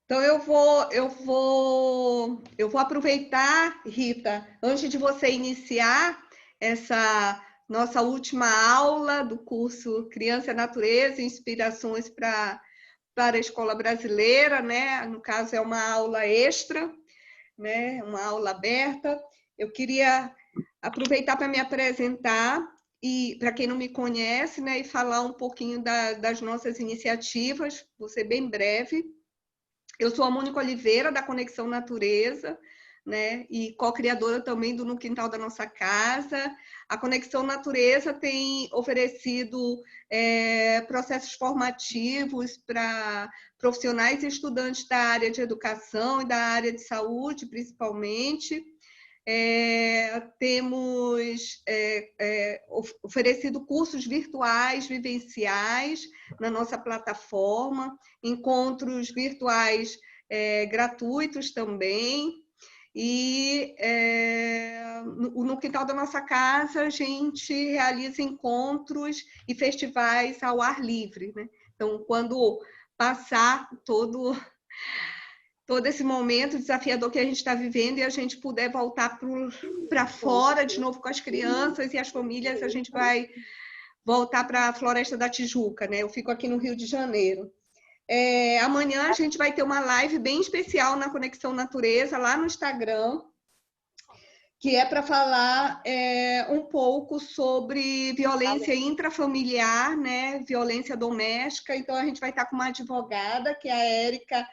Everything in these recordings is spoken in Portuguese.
Então, eu vou aproveitar, Rita, antes de você iniciar essa nossa última aula do curso Criança e Natureza, Inspirações para a Escola Brasileira, né? No caso, é uma aula extra, né? Uma aula aberta. Eu queria aproveitar para me apresentar e para quem não me conhece, né? E falar um pouquinho das nossas iniciativas, vou ser bem breve. Eu sou a Mônica Oliveira, da Conexão Natureza, né? E co-criadora também do No Quintal da Nossa Casa. A Conexão Natureza tem oferecido processos formativos para profissionais e estudantes da área de educação e da área de saúde, principalmente. Temos oferecido cursos virtuais, vivenciais, na nossa plataforma, encontros virtuais gratuitos também. E no quintal da nossa casa, a gente realiza encontros e festivais ao ar livre, né? Então, quando passar todo esse momento desafiador que a gente está vivendo e a gente puder voltar para fora de novo com as crianças e as famílias, a gente vai voltar para a Floresta da Tijuca, né? Eu fico aqui no Rio de Janeiro. Amanhã a gente vai ter uma live bem especial na Conexão Natureza, lá no Instagram, que é para falar um pouco sobre violência intrafamiliar, né? Violência doméstica. Então, a gente vai estar com uma advogada, que é a Érica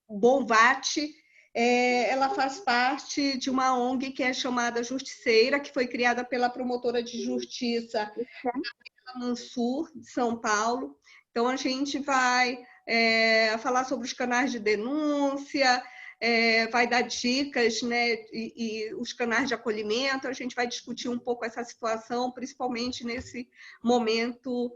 Bonvati. Ela faz parte de uma ONG que é chamada Justiceira, que foi criada pela promotora de justiça Mansur, de São Paulo. Então, a gente vai falar sobre os canais de denúncia, vai dar dicas, né, e os canais de acolhimento. A gente vai discutir um pouco essa situação, principalmente nesse momento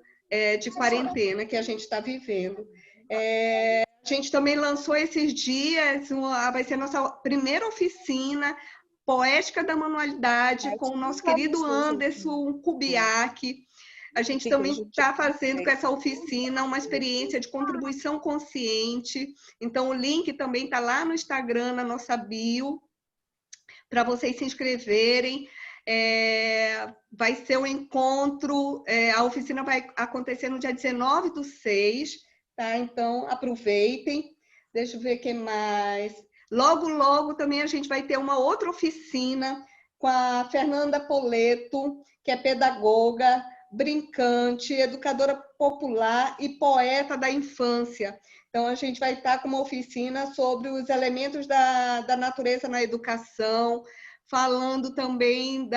de quarentena que a gente está vivendo. A gente também lançou esses dias, vai ser a nossa primeira oficina Poética da Manualidade, com o nosso querido Anderson Kubiak. A gente também está fazendo com essa oficina uma experiência de contribuição consciente. Então, o link também está lá no Instagram, na nossa bio, para vocês se inscreverem. Vai ser um encontro, a oficina vai acontecer no dia 19/6, tá? Então, aproveitem. Deixa eu ver o que mais. Logo, logo, também a gente vai ter uma outra oficina com a Fernanda Poleto, que é pedagoga, brincante, educadora popular e poeta da infância. Então, a gente vai estar com uma oficina sobre os elementos da natureza na educação, falando também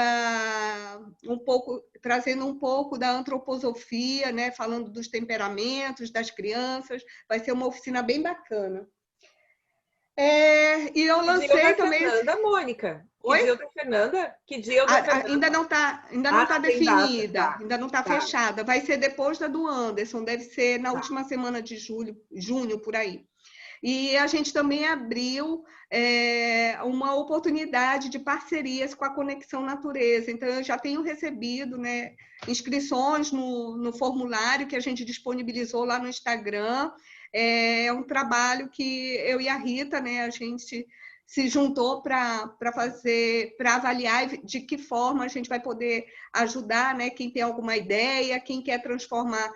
trazendo um pouco da antroposofia, né? Falando dos temperamentos das crianças. Vai ser uma oficina bem bacana. E eu lancei também. Fernanda, Mônica. Oi? Que dia da Fernanda? Que dia da Fernanda? Ainda não está definida, data, ainda não está fechada. Vai ser depois da do Anderson, deve ser na última semana de junho, por aí. E a gente também abriu uma oportunidade de parcerias com a Conexão Natureza. Então, eu já tenho recebido, né, inscrições no formulário que a gente disponibilizou lá no Instagram. É um trabalho que eu e a Rita, né, a gente se juntou para avaliar de que forma a gente vai poder ajudar, né, quem tem alguma ideia, quem quer transformar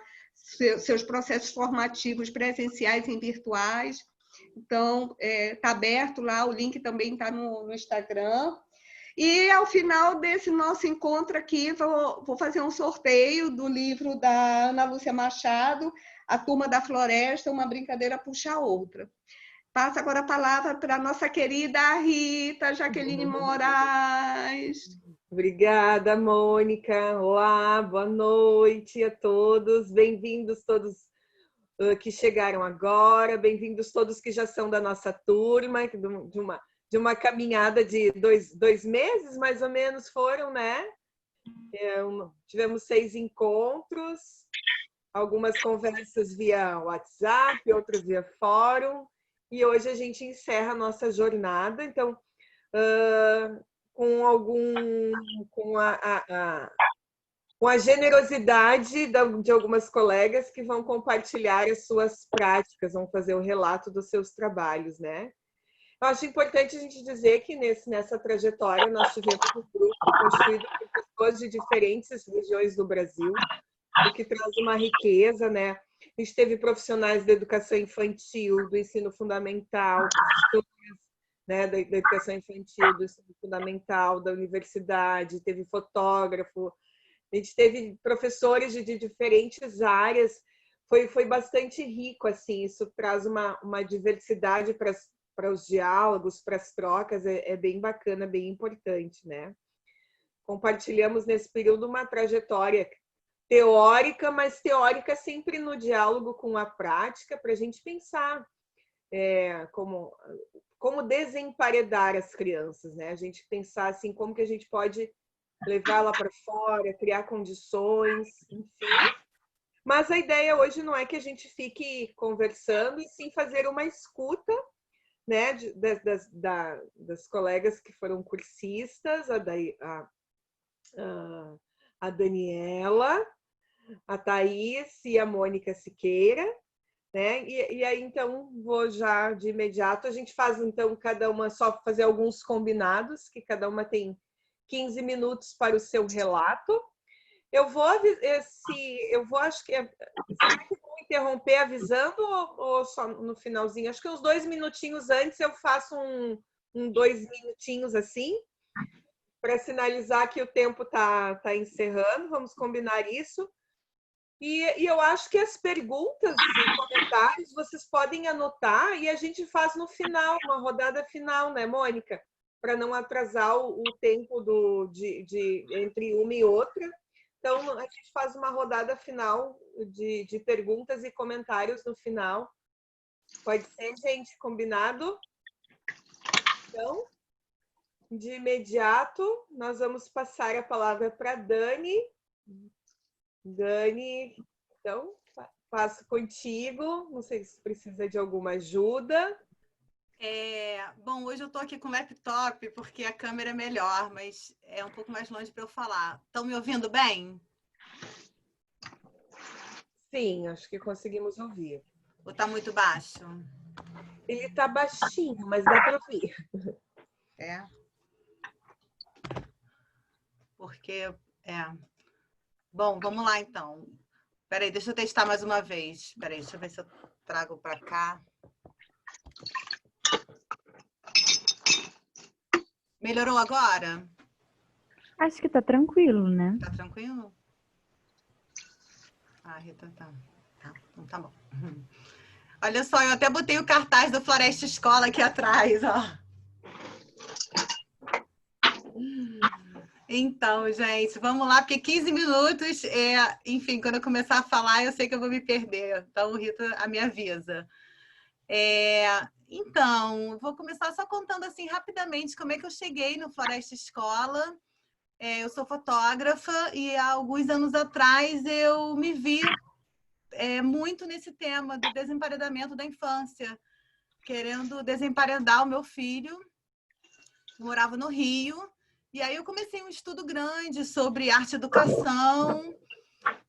seus processos formativos presenciais em virtuais. Então, está aberto lá, o link também está no Instagram. E ao final desse nosso encontro aqui, vou fazer um sorteio do livro da Ana Lúcia Machado, A Turma da Floresta, Uma Brincadeira Puxa a Outra. Passo agora a palavra para a nossa querida Rita Jaqueline Moraes. Obrigada, Mônica. Olá, boa noite a todos. Bem-vindos todos que chegaram agora, bem-vindos todos que já são da nossa turma, de uma caminhada de dois meses, mais ou menos, foram, né? Tivemos 6 encontros, algumas conversas via WhatsApp, outras via fórum, e hoje a gente encerra a nossa jornada, então, com com a generosidade de algumas colegas que vão compartilhar as suas práticas, vão fazer o relato dos seus trabalhos, né? Eu acho importante a gente dizer que nessa trajetória nós tivemos um grupo constituído por pessoas de diferentes regiões do Brasil, o que traz uma riqueza, né? A gente teve profissionais da educação infantil, do ensino fundamental, né, da educação infantil, do ensino fundamental, da universidade, teve fotógrafo, a gente teve professores de diferentes áreas, foi bastante rico, assim, isso traz uma diversidade para os diálogos, para as trocas, é bem bacana, bem importante, né? Compartilhamos nesse período uma trajetória teórica, mas teórica sempre no diálogo com a prática, para a gente pensar como desemparedar as crianças, né? A gente pensar assim, como que a gente pode levá-la para fora, criar condições, enfim. Mas a ideia hoje não é que a gente fique conversando, e sim fazer uma escuta, né, das colegas que foram cursistas, a Daniela, a Thaís e a Mônica Siqueira, né? E aí, então, vou já de imediato, a gente faz, então, cada uma só fazer alguns combinados, que cada uma tem 15 minutos para o seu relato. Eu vou acho que será que vou interromper avisando ou só no finalzinho? Acho que uns 2 minutinhos antes eu faço um 2 minutinhos assim, para sinalizar que o tempo tá encerrando. Vamos combinar isso. E eu acho que as perguntas e comentários vocês podem anotar e a gente faz no final, uma rodada final, né, Mônica? Para não atrasar o tempo entre uma e outra. Então, a gente faz uma rodada final de perguntas e comentários no final. Pode ser, gente? Combinado? Então, de imediato, nós vamos passar a palavra para Dani. Dani, então, passo contigo. Não sei se precisa de alguma ajuda. Bom, hoje eu estou aqui com o laptop porque a câmera é melhor, mas é um pouco mais longe para eu falar. Estão me ouvindo bem? Sim, acho que conseguimos ouvir. Ou está muito baixo? Ele está baixinho, mas dá para ouvir. Porque, Bom, vamos lá, então. Espera aí, deixa eu testar mais uma vez. Espera aí, deixa eu ver se eu trago para cá. Melhorou agora? Acho que tá tranquilo, né? Tá tranquilo? Ah, Rita, tá. Então tá bom. Olha só, eu até botei o cartaz do Floresta Escola aqui atrás, ó. Então, gente, vamos lá, porque 15 minutos, enfim, quando eu começar a falar, eu sei que eu vou me perder. Então, Rita me avisa. Então, vou começar só contando assim rapidamente como é que eu cheguei no Floresta Escola. Eu sou fotógrafa e há alguns anos atrás eu me vi muito nesse tema do desemparedamento da infância, querendo desemparedar o meu filho. Eu morava no Rio. E aí eu comecei um estudo grande sobre arte e educação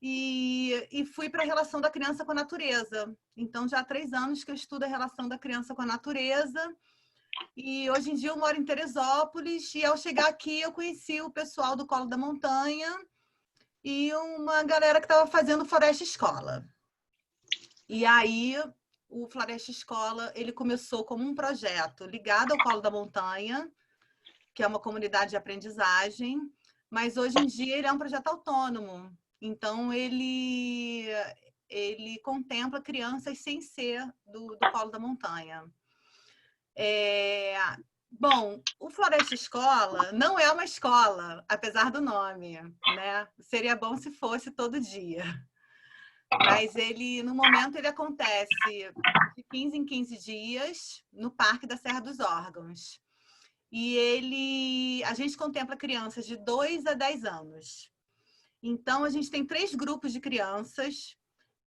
e fui para a relação da criança com a natureza. Então, já há 3 anos que eu estudo a relação da criança com a natureza. E hoje em dia eu moro em Teresópolis e ao chegar aqui eu conheci o pessoal do Colo da Montanha e uma galera que estava fazendo Floresta Escola. E aí o Floresta Escola ele começou como um projeto ligado ao Colo da Montanha, que é uma comunidade de aprendizagem, mas hoje em dia ele é um projeto autônomo. Então, ele contempla crianças sem ser do Colo da Montanha. Bom, o Floresta Escola não é uma escola, apesar do nome, né? Seria bom se fosse todo dia. Mas no momento, ele acontece de 15 em 15 dias no Parque da Serra dos Órgãos. E a gente contempla crianças de 2 a 10 anos. Então, a gente tem 3 grupos de crianças,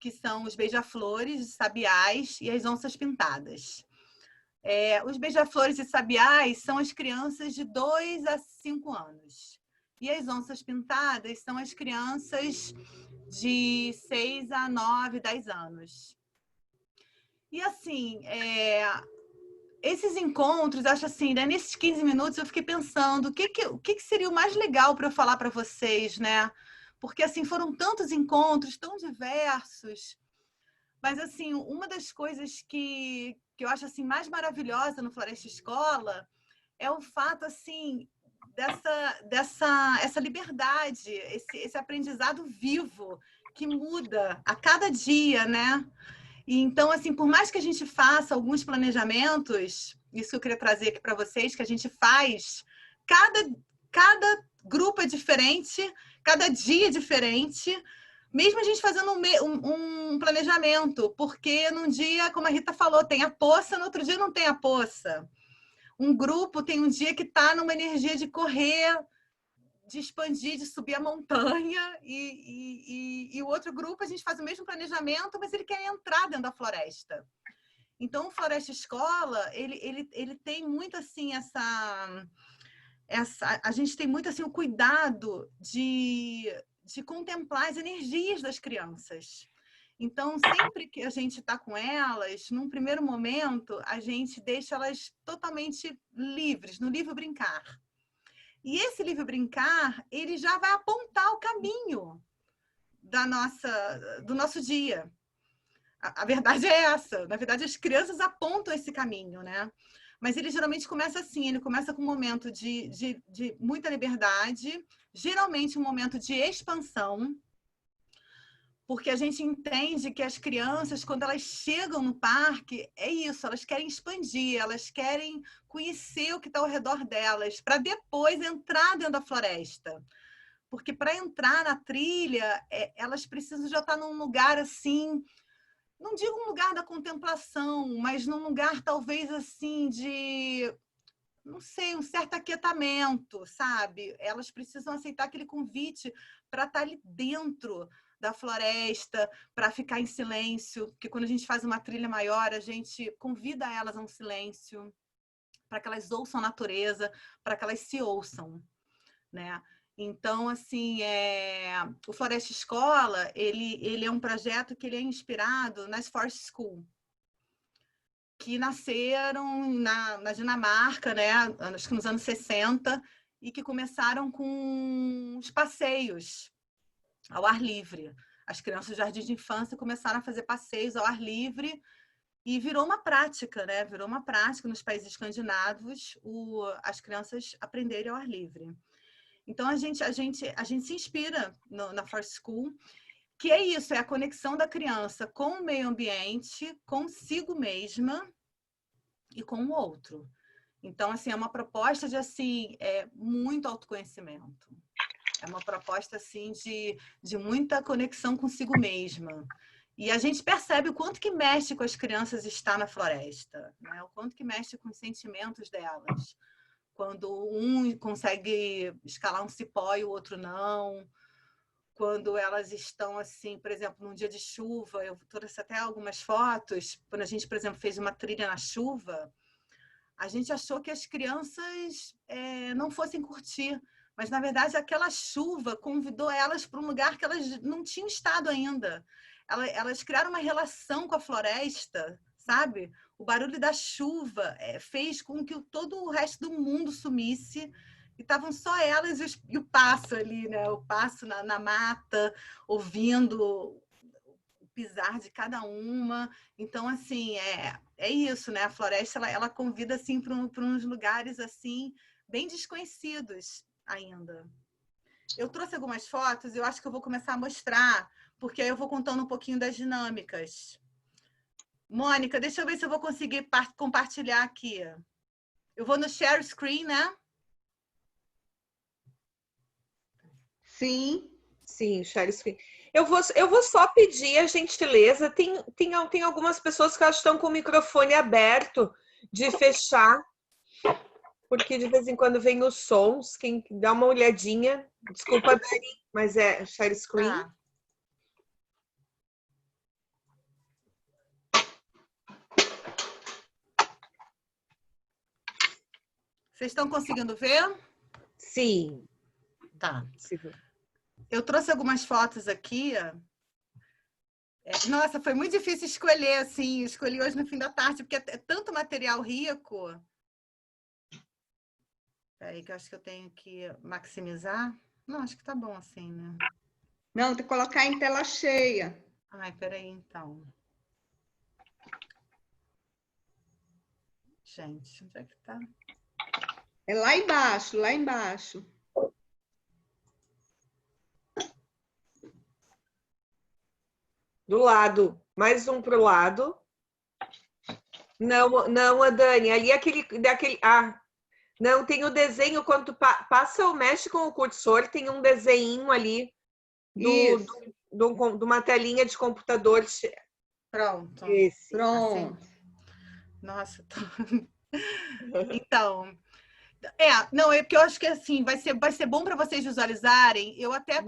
que são os beija-flores, os sabiás e as onças pintadas. Os beija-flores e sabiás são as crianças de 2 a 5 anos. E as onças pintadas são as crianças de 6 a 9, 10 anos. E assim, esses encontros, acho assim, né, nesses 15 minutos eu fiquei pensando o que seria o mais legal para eu falar para vocês, né? Porque assim, foram tantos encontros, tão diversos. Mas assim, uma das coisas que eu acho assim mais maravilhosa no Floresta Escola é o fato assim essa liberdade, esse aprendizado vivo que muda a cada dia, né? E então, assim, por mais que a gente faça alguns planejamentos, isso que eu queria trazer aqui para vocês, que a gente faz, cada grupo é diferente, cada dia é diferente, mesmo a gente fazendo um planejamento, porque num dia, como a Rita falou, tem a poça, no outro dia não tem a poça. Um grupo tem um dia que está numa energia de correr, de expandir, de subir a montanha, e o outro grupo a gente faz o mesmo planejamento, mas ele quer entrar dentro da floresta. Então, o Floresta Escola, ele tem muito assim a gente tem muito assim o cuidado de contemplar as energias das crianças. Então, sempre que a gente está com elas, num primeiro momento, a gente deixa elas totalmente livres, no livre brincar. E esse livre brincar, ele já vai apontar o caminho do nosso dia. A verdade é essa. Na verdade, as crianças apontam esse caminho, né? Mas ele geralmente começa assim, ele começa com um momento de muita liberdade, geralmente um momento de expansão, porque a gente entende que as crianças, quando elas chegam no parque, é isso, elas querem expandir, elas querem conhecer o que está ao redor delas, para depois entrar dentro da floresta. Porque para entrar na trilha, elas precisam já estar num lugar assim, não digo um lugar da contemplação, mas num lugar talvez assim de, não sei, um certo aquietamento, sabe? Elas precisam aceitar aquele convite para estar ali dentro da floresta, para ficar em silêncio, porque quando a gente faz uma trilha maior, a gente convida elas a um silêncio, para que elas ouçam a natureza, para que elas se ouçam, né? Então, assim, o Floresta Escola, ele é um projeto que ele é inspirado nas Forest School, que nasceram na Dinamarca, né? Acho que nos anos 60, e que começaram com os passeios ao ar livre. As crianças do jardim de infância começaram a fazer passeios ao ar livre e virou uma prática, né? Virou uma prática nos países escandinavos as crianças aprenderem ao ar livre. Então, a gente se inspira na Forest School, que é isso, é a conexão da criança com o meio ambiente, consigo mesma e com o outro. Então, assim, é uma proposta de, assim, muito autoconhecimento. É uma proposta, assim, de muita conexão consigo mesma. E a gente percebe o quanto que mexe com as crianças estar na floresta, né? O quanto que mexe com os sentimentos delas. Quando um consegue escalar um cipó e o outro não. Quando elas estão, assim, por exemplo, num dia de chuva, eu trouxe até algumas fotos, quando a gente, por exemplo, fez uma trilha na chuva, a gente achou que as crianças não fossem curtir, mas, na verdade, aquela chuva convidou elas para um lugar que elas não tinham estado ainda. Elas criaram uma relação com a floresta, sabe? O barulho da chuva fez com que todo o resto do mundo sumisse e estavam só elas e o passo ali, né? O passo na mata, ouvindo o pisar de cada uma. Então, assim, é isso, né? A floresta, ela convida, assim, para uns lugares, assim, bem desconhecidos ainda. Eu trouxe algumas fotos, eu acho que eu vou começar a mostrar, porque aí eu vou contando um pouquinho das dinâmicas. Mônica, deixa eu ver se eu vou conseguir compartilhar aqui. Eu vou no share screen, né? Sim. Sim, share screen. Eu vou só pedir a gentileza. Tem algumas pessoas que estão com o microfone aberto de fechar, porque de vez em quando vem os sons. Quem dá uma olhadinha. Desculpa, Dani, mas é share screen. Ah. Vocês estão conseguindo ver? Sim. Tá. Sim. Eu trouxe algumas fotos aqui. Nossa, foi muito difícil escolher, assim. Escolhi hoje no fim da tarde, porque é tanto material rico. Peraí, que eu acho que eu tenho que maximizar. Não, acho que tá bom assim, né? Não, tem que colocar em tela cheia. Ai, peraí, então. Gente, onde é que tá? É lá embaixo, lá embaixo. Do lado. Mais um pro lado. Não, não, a Dani, ali daquele. Ah, não, tem o desenho, quando tu passa ou mexe com o cursor, tem um desenho ali de uma telinha de computador. Pronto. Esse. Pronto. Assim. Nossa, então. Não, é porque eu acho que assim vai ser bom para vocês visualizarem. Eu até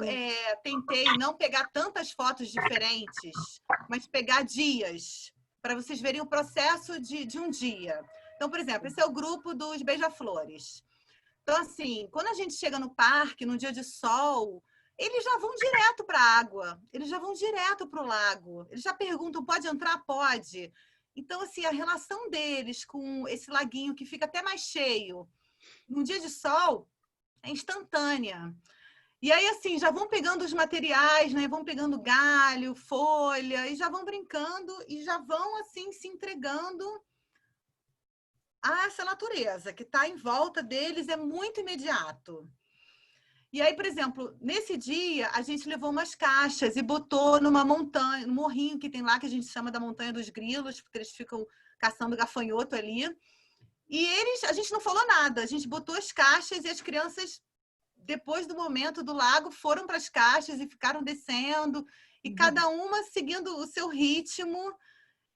tentei não pegar tantas fotos diferentes, mas pegar dias, para vocês verem o processo de um dia. Então, por exemplo, esse é o grupo dos beija-flores. Então, assim, quando a gente chega no parque, num dia de sol, eles já vão direto para a água, eles já vão direto para o lago, eles já perguntam: pode entrar? Pode. Então, assim, a relação deles com esse laguinho que fica até mais cheio, num dia de sol, é instantânea. E aí, assim, já vão pegando os materiais, né? Vão pegando galho, folha, e já vão brincando e já vão, assim, se entregando a essa natureza que está em volta deles, é muito imediato. E aí, por exemplo, nesse dia, a gente levou umas caixas e botou numa montanha, no morrinho que tem lá, que a gente chama da Montanha dos Grilos, porque eles ficam caçando gafanhoto ali. E a gente não falou nada, a gente botou as caixas e as crianças, depois do momento do lago, foram para as caixas e ficaram descendo, e cada uma seguindo o seu ritmo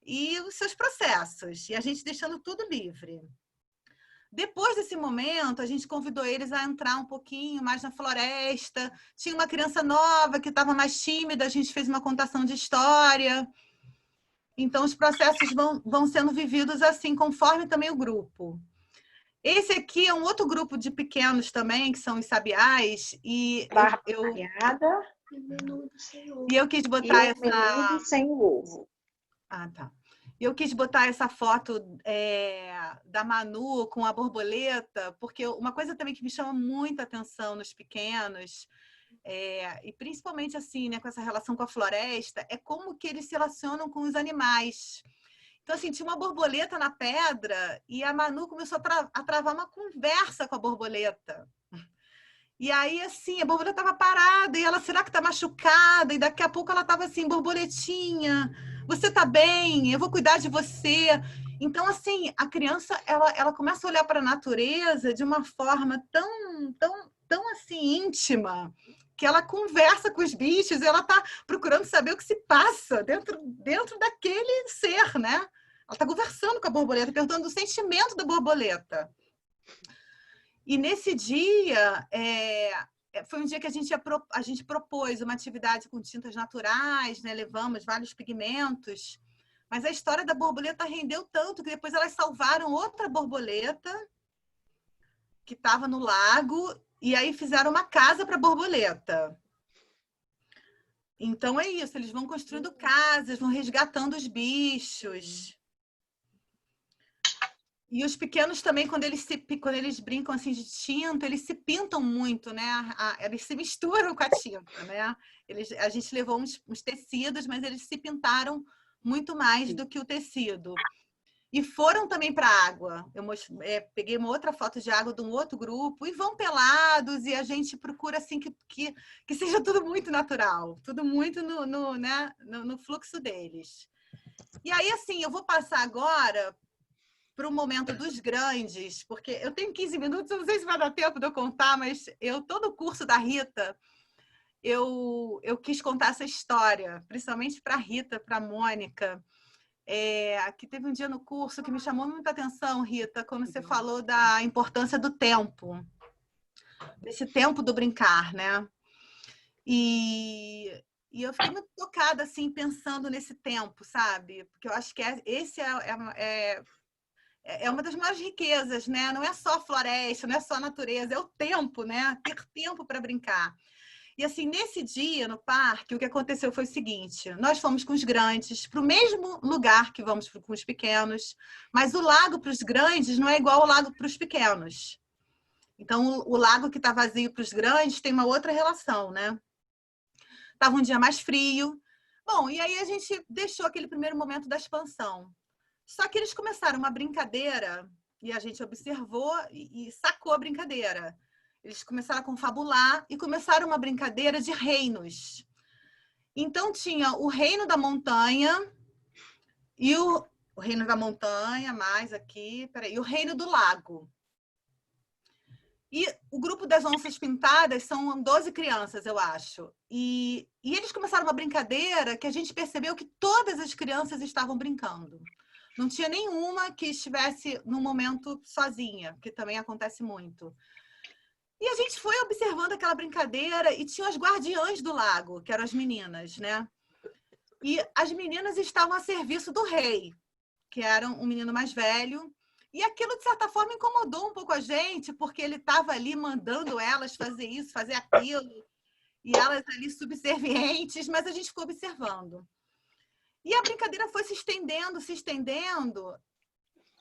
e os seus processos, e a gente deixando tudo livre. Depois desse momento, a gente convidou eles a entrar um pouquinho mais na floresta. Tinha uma criança nova que estava mais tímida, a gente fez uma contação de história. Então, os processos vão sendo vividos assim, conforme também o grupo. Esse aqui é um outro grupo de pequenos também, que são os sabiás, e eu quis botar essa... sem o ovo. Ah, tá. Eu quis botar essa foto da Manu com a borboleta, porque uma coisa também que me chama muita atenção nos pequenos, e principalmente assim, né, com essa relação com a floresta, é como que eles se relacionam com os animais. Então, assim, tinha uma borboleta na pedra e a Manu começou a travar uma conversa com a borboleta. E aí, assim, a borboleta estava parada e ela, será que está machucada? E daqui a pouco ela estava assim, borboletinha, você está bem? Eu vou cuidar de você. Então, assim, a criança, ela começa a olhar para a natureza de uma forma tão assim, íntima, que ela conversa com os bichos e ela está procurando saber o que se passa dentro daquele ser, né? Ela está conversando com a borboleta, perguntando o sentimento da borboleta. E nesse dia, foi um dia que a gente propôs uma atividade com tintas naturais, né? Levamos vários pigmentos, mas a história da borboleta rendeu tanto que depois elas salvaram outra borboleta que estava no lago e aí fizeram uma casa para a borboleta. Então é isso, eles vão construindo casas, vão resgatando os bichos. E os pequenos também, quando eles brincam assim de tinta, eles se pintam muito, né? Eles se misturam com a tinta, né? A gente levou uns tecidos, mas eles se pintaram muito mais do que o tecido. E foram também para a água. Eu peguei uma outra foto de água de um outro grupo, e vão pelados, e a gente procura assim que seja tudo muito natural, tudo muito no fluxo deles. E aí, assim, eu vou passar agora para o momento dos grandes, porque eu tenho 15 minutos, eu não sei se vai dar tempo de eu contar, mas todo o curso da Rita, eu quis contar essa história, principalmente para a Rita, para a Mônica, que teve um dia no curso que me chamou muita atenção, Rita, quando você falou da importância do tempo, desse tempo do brincar, né? E eu fiquei muito tocada, assim, pensando nesse tempo, sabe? Porque eu acho que esse é uma das maiores riquezas, né? Não é só floresta, não é só natureza, é o tempo, né? Ter tempo para brincar. E assim, nesse dia no parque, o que aconteceu foi o seguinte: nós fomos com os grandes para o mesmo lugar que vamos com os pequenos, mas o lago para os grandes não é igual ao lago para os pequenos. Então, o lago que está vazio para os grandes tem uma outra relação, né? Estava um dia mais frio. Bom, e aí a gente deixou aquele primeiro momento da expansão. Só que eles começaram uma brincadeira e a gente observou e sacou a brincadeira. Eles começaram a confabular e começaram uma brincadeira de reinos. Então, tinha o reino da montanha e o reino da montanha, mais aqui, peraí, o reino do lago. E o grupo das onças pintadas são 12 crianças, eu acho. E eles começaram uma brincadeira que a gente percebeu que todas as crianças estavam brincando. Não tinha nenhuma que estivesse num momento sozinha, que também acontece muito. E a gente foi observando aquela brincadeira e tinha as guardiãs do lago, que eram as meninas, né? E as meninas estavam a serviço do rei, que era um menino mais velho. E aquilo, de certa forma, incomodou um pouco a gente, porque ele estava ali mandando elas fazer isso, fazer aquilo, e elas ali subservientes, mas a gente ficou observando. E a brincadeira foi se estendendo,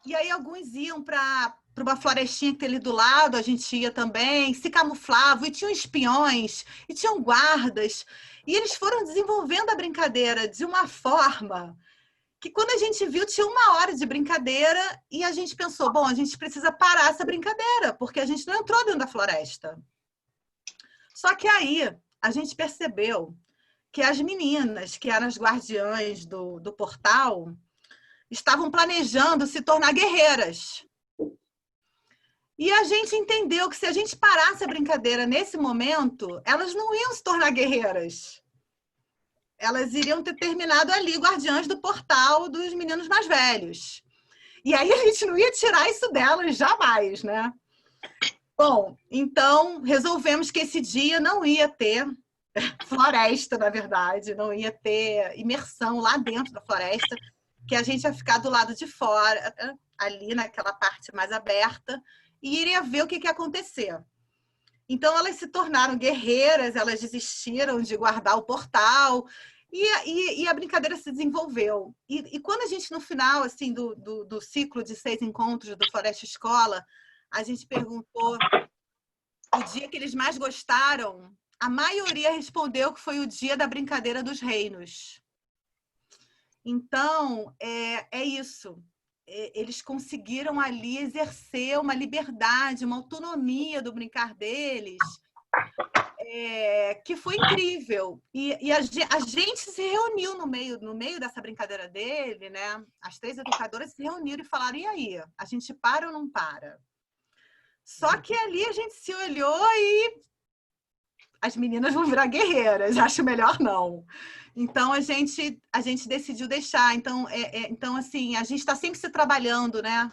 e aí alguns iam para uma florestinha que tem ali do lado, a gente ia também, se camuflavam, e tinham espiões, e tinham guardas, e eles foram desenvolvendo a brincadeira de uma forma que quando a gente viu, tinha 1 hora de brincadeira e a gente pensou, bom, a gente precisa parar essa brincadeira, porque a gente não entrou dentro da floresta. Só que aí a gente percebeu que as meninas, que eram as guardiãs do portal, estavam planejando se tornar guerreiras. E a gente entendeu que se a gente parasse a brincadeira nesse momento, elas não iam se tornar guerreiras. Elas iriam ter terminado ali, guardiãs do portal dos meninos mais velhos. E aí a gente não ia tirar isso delas jamais, né? Bom, então resolvemos que esse dia não ia ter floresta, na verdade, não ia ter imersão lá dentro da floresta, que a gente ia ficar do lado de fora, ali naquela parte mais aberta, e iria ver o que ia acontecer. Então elas se tornaram guerreiras, elas desistiram de guardar o portal, e a brincadeira se desenvolveu. E quando a gente, no final assim, do ciclo de 6 encontros do Floresta Escola, a gente perguntou o dia que eles mais gostaram, a maioria respondeu que foi o dia da brincadeira dos reinos. Então, é isso. Eles conseguiram ali exercer uma liberdade, uma autonomia do brincar deles, que foi incrível. E a gente se reuniu no meio dessa brincadeira dele, né? As 3 educadoras se reuniram e falaram, e aí? A gente para ou não para? Só que ali a gente se olhou e as meninas vão virar guerreiras, acho melhor não. Então, a gente decidiu deixar. Então, então assim, a gente está sempre se trabalhando, né?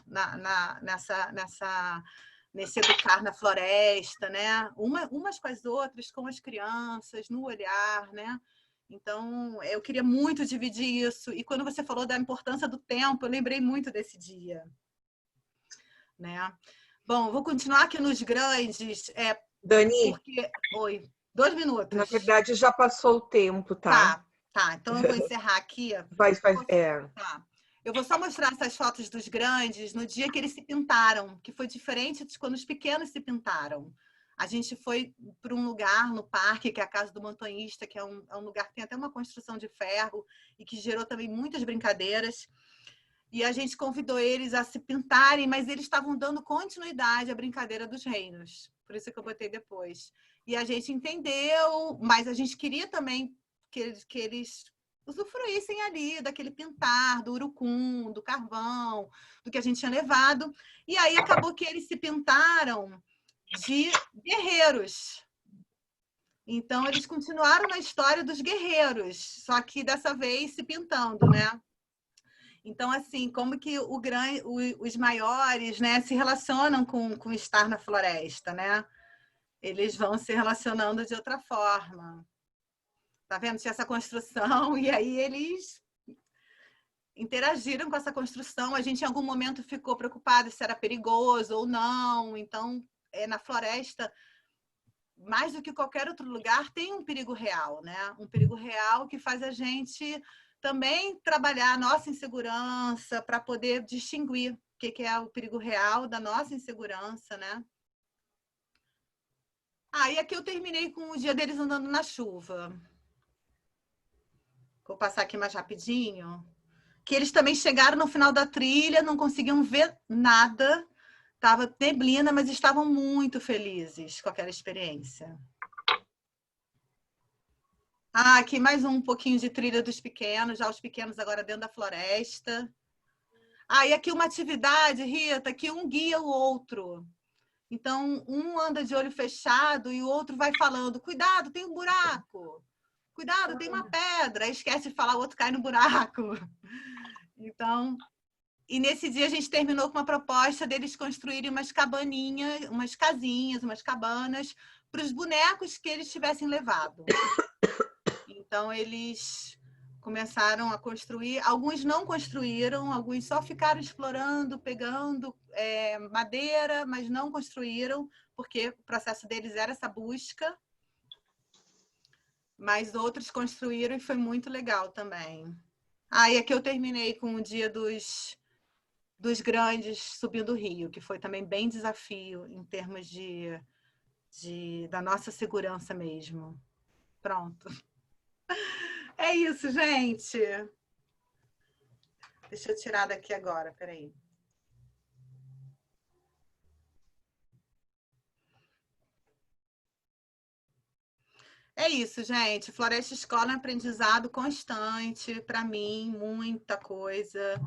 Nesse educar na floresta, né? Umas com as outras, com as crianças, no olhar, né? Então, eu queria muito dividir isso. E quando você falou da importância do tempo, eu lembrei muito desse dia, né? Bom, vou continuar aqui nos grandes. Dani, porque... Oi, 2 minutos. Na verdade, já passou o tempo, tá? Tá. Então, eu vou encerrar aqui. Tá. Eu vou só mostrar essas fotos dos grandes no dia que eles se pintaram, que foi diferente de quando os pequenos se pintaram. A gente foi para um lugar no parque, que é a Casa do Montanhista, que é um lugar que tem até uma construção de ferro e que gerou também muitas brincadeiras. E a gente convidou eles a se pintarem, mas eles estavam dando continuidade à brincadeira dos reinos. Por isso que eu botei depois. E a gente entendeu, mas a gente queria também que eles usufruíssem ali daquele pintar, do urucum, do carvão, do que a gente tinha levado. E aí acabou que eles se pintaram de guerreiros. Então, eles continuaram na história dos guerreiros, só que dessa vez se pintando, né? Então, assim, como que os maiores, né, se relacionam com estar na floresta, né? Eles vão se relacionando de outra forma. Tá vendo? Tinha essa construção e aí eles interagiram com essa construção. A gente, em algum momento, ficou preocupado se era perigoso ou não. Então, na floresta, mais do que qualquer outro lugar, tem um perigo real, né? Um perigo real que faz a gente também trabalhar a nossa insegurança para poder distinguir o que é o perigo real da nossa insegurança, né? E aqui eu terminei com o dia deles andando na chuva. Vou passar aqui mais rapidinho. Que eles também chegaram no final da trilha, não conseguiam ver nada. Estava neblina, mas estavam muito felizes com aquela experiência. Aqui mais um pouquinho de trilha dos pequenos, já os pequenos agora dentro da floresta. E aqui uma atividade, Rita, que um guia o outro. Então, um anda de olho fechado e o outro vai falando, cuidado, tem um buraco. Cuidado, tem uma pedra. Aí esquece de falar, o outro cai no buraco. Então, e nesse dia a gente terminou com uma proposta deles construírem umas cabaninhas, umas casinhas, umas cabanas, para os bonecos que eles tivessem levado. Então, eles começaram a construir. Alguns não construíram, alguns só ficaram explorando, pegando madeira, mas não construíram, porque o processo deles era essa busca. Mas outros construíram e foi muito legal também. E aqui eu terminei com o dia dos grandes subindo o rio, que foi também bem desafio em termos da nossa segurança mesmo. Pronto. É isso, gente. Deixa eu tirar daqui agora, peraí. É isso, gente. Floresta Escola é um aprendizado constante, para mim, muita coisa.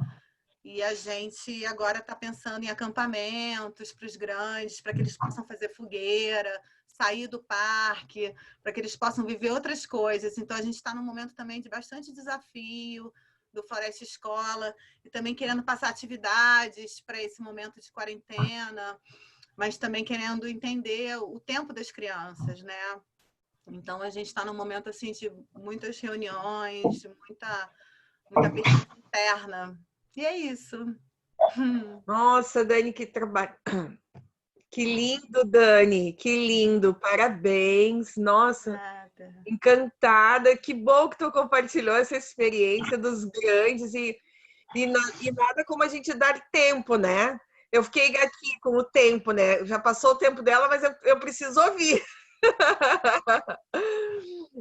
E a gente agora está pensando em acampamentos para os grandes, para que eles possam fazer fogueira, sair do parque, para que eles possam viver outras coisas. Então, a gente está num momento também de bastante desafio do Floresta Escola e também querendo passar atividades para esse momento de quarentena, mas também querendo entender o tempo das crianças, né? Então, a gente está num momento assim, de muitas reuniões, de muita pesquisa interna. E é isso. Nossa, Dani, que trabalho. Que lindo, Dani. Que lindo. Parabéns. Nossa, encantada. Que bom que tu compartilhou essa experiência dos grandes e nada como a gente dar tempo, né? Eu fiquei aqui com o tempo, né? Já passou o tempo dela, mas eu preciso ouvir.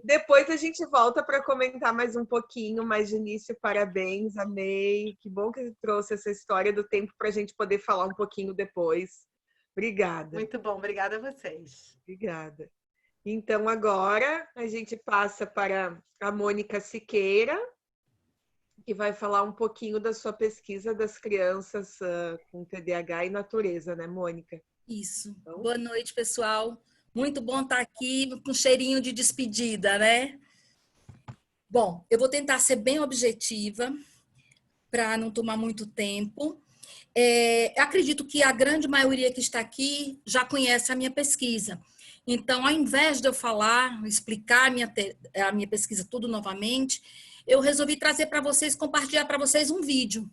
Depois a gente volta para comentar mais um pouquinho, mas de início, parabéns, amei. Que bom que você trouxe essa história do tempo para a gente poder falar um pouquinho depois. Obrigada. Muito bom, obrigada a vocês. Obrigada. Então, agora a gente passa para a Mônica Siqueira, que vai falar um pouquinho da sua pesquisa das crianças com TDAH e natureza, né, Mônica? Isso. Então... Boa noite, pessoal. Muito bom estar aqui com cheirinho de despedida, né? Bom, eu vou tentar ser bem objetiva para não tomar muito tempo. Acredito que a grande maioria que está aqui já conhece a minha pesquisa. Então, ao invés de eu falar, explicar a minha pesquisa tudo novamente, eu resolvi trazer para vocês, compartilhar para vocês um vídeo.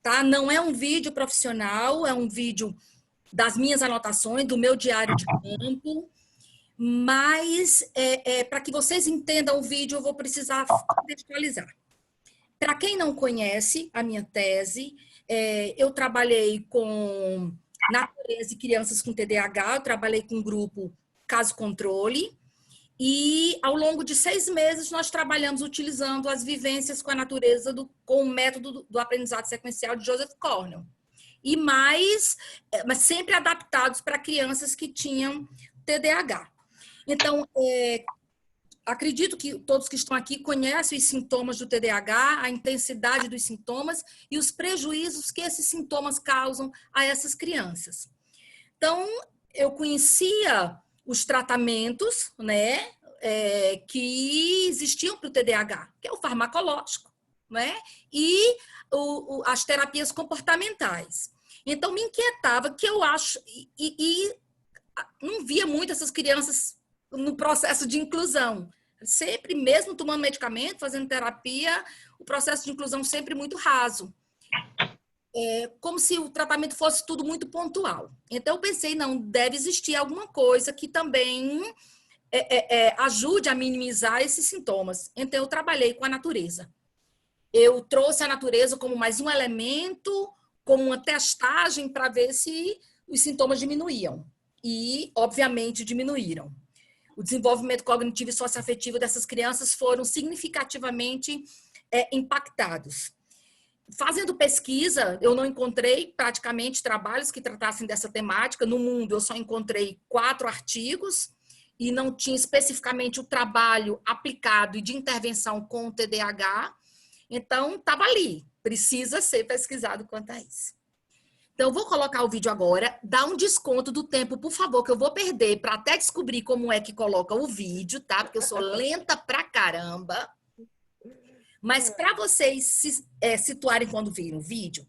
Tá? Não é um vídeo profissional, é um vídeo das minhas anotações, do meu diário de campo, mas para que vocês entendam o vídeo, eu vou precisar contextualizar. Para quem não conhece a minha tese, eu trabalhei com natureza e crianças com TDAH, eu trabalhei com o grupo Caso Controle, e ao longo de 6 meses nós trabalhamos utilizando as vivências com a natureza com o método do aprendizado sequencial de Joseph Cornell. Mas sempre adaptados para crianças que tinham TDAH. Então, acredito que todos que estão aqui conhecem os sintomas do TDAH, a intensidade dos sintomas e os prejuízos que esses sintomas causam a essas crianças. Então, eu conhecia os tratamentos, né, que existiam para o TDAH, que é o farmacológico, né, e as terapias comportamentais. Então, me inquietava que eu acho... E não via muito essas crianças no processo de inclusão. Sempre, mesmo tomando medicamento, fazendo terapia, o processo de inclusão sempre muito raso. Como se o tratamento fosse tudo muito pontual. Então, eu pensei, não, deve existir alguma coisa que também ajude a minimizar esses sintomas. Então, eu trabalhei com a natureza. Eu trouxe a natureza como mais um elemento, como uma testagem para ver se os sintomas diminuíam. E, obviamente, diminuíram. O desenvolvimento cognitivo e socioafetivo dessas crianças foram significativamente impactados. Fazendo pesquisa, eu não encontrei praticamente trabalhos que tratassem dessa temática. No mundo, eu só encontrei 4 artigos e não tinha especificamente o trabalho aplicado e de intervenção com o TDAH. Então, estava ali. Precisa ser pesquisado quanto a isso. Então, eu vou colocar o vídeo agora. Dá um desconto do tempo, por favor, que eu vou perder para até descobrir como é que coloca o vídeo, tá? Porque eu sou lenta pra caramba. Mas para vocês se situarem quando virem o vídeo,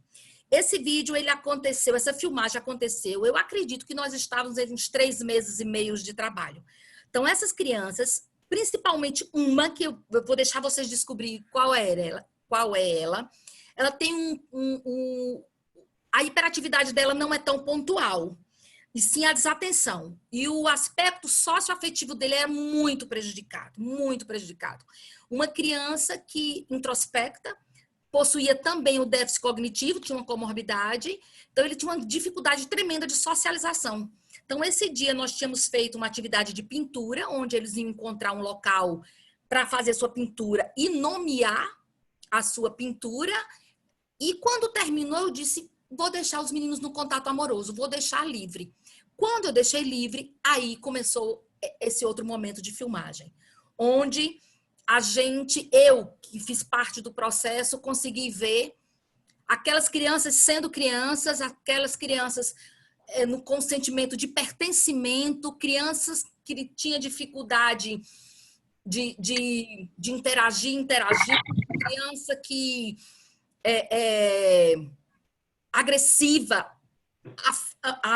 esse vídeo, ele aconteceu, essa filmagem aconteceu, eu acredito que nós estávamos em uns 3 meses e meio de trabalho. Então, essas crianças, principalmente uma, que eu vou deixar vocês descobrir qual é ela tem a hiperatividade dela não é tão pontual, e sim a desatenção. E o aspecto socioafetivo dele é muito prejudicado, muito prejudicado. Uma criança que introspecta, possuía também o déficit cognitivo, tinha uma comorbidade, então ele tinha uma dificuldade tremenda de socialização. Então, esse dia nós tínhamos feito uma atividade de pintura, onde eles iam encontrar um local para fazer sua pintura e nomear a sua pintura. E quando terminou, eu disse, vou deixar os meninos no contato amoroso, vou deixar livre. Quando eu deixei livre, aí começou esse outro momento de filmagem, onde eu que fiz parte do processo, consegui ver aquelas crianças sendo crianças, aquelas crianças no consentimento de pertencimento, crianças que tinham dificuldade de interagir, criança que agressiva,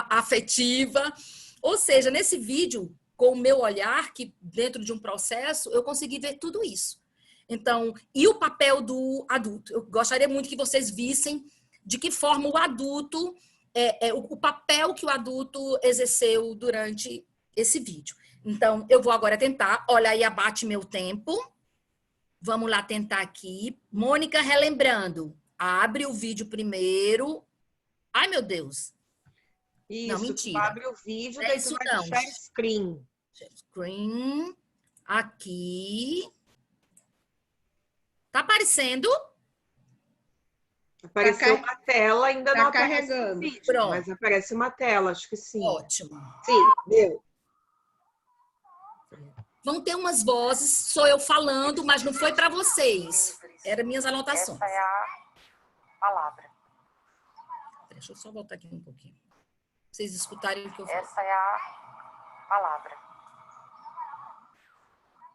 afetiva. Ou seja, nesse vídeo, com o meu olhar, que dentro de um processo, eu consegui ver tudo isso. Então, e o papel do adulto? Eu gostaria muito que vocês vissem de que forma o adulto, o papel que o adulto exerceu durante esse vídeo. Então, eu vou agora tentar. Olha aí, abate meu tempo. Vamos lá tentar aqui. Mônica, relembrando. Abre o vídeo primeiro. Ai, meu Deus. Isso, não, mentira. abre o vídeo, daí tu vai no share screen. Share screen. Aqui. Tá aparecendo? Apareceu uma tela, ainda não aparece carregando. o vídeo, Pronto. mas aparece uma tela, acho que sim. Ótimo. Sim, deu. Vão ter umas vozes, sou eu falando, mas não foi para vocês. Eram minhas anotações. Essa é a palavra. Deixa eu só voltar aqui um pouquinho. Pra vocês escutarem o que eu falo. Essa é a palavra.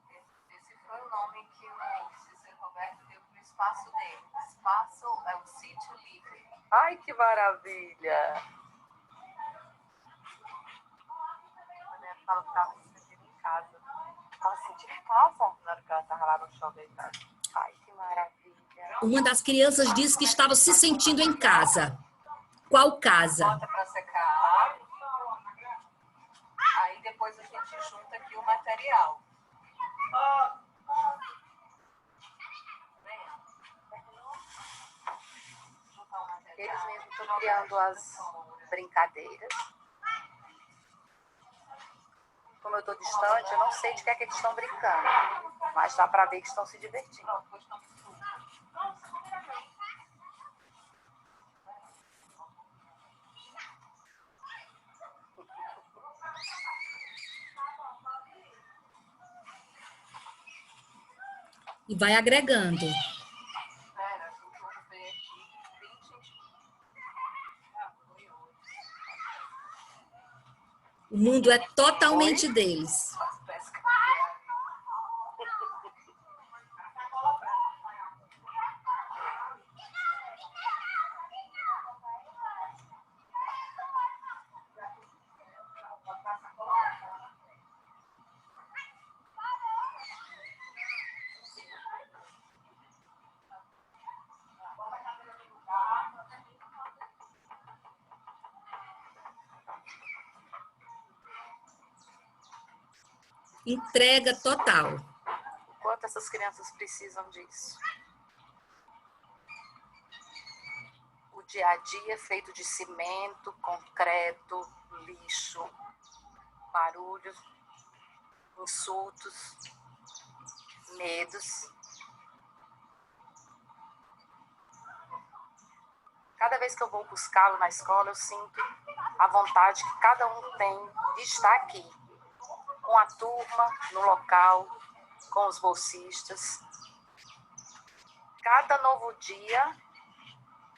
Esse foi o nome que o Cícero Roberto deu para o espaço dele. O espaço é o sítio livre. Ai, que maravilha! Quando ela fala que estava se sentindo em casa. Estava se sentindo em casa? Na hora que ela estava lá no chão deitada. Ai, que maravilha! Uma das crianças disse que estava se sentindo em casa. Qual casa? Bota para secar. Aí depois a gente junta aqui o material. Eles mesmos estão criando as brincadeiras. Como eu estou distante, eu não sei de que é que eles estão brincando. Mas dá para ver que estão se divertindo. E vai agregando. O mundo é totalmente deles. entrega total. Quanto essas crianças precisam disso? O dia a dia é feito de cimento, concreto, lixo, barulhos, insultos, medos. Cada vez que eu vou buscá-lo na escola, eu sinto a vontade que cada um tem de estar aqui, com a turma, no local, com os bolsistas. Cada novo dia,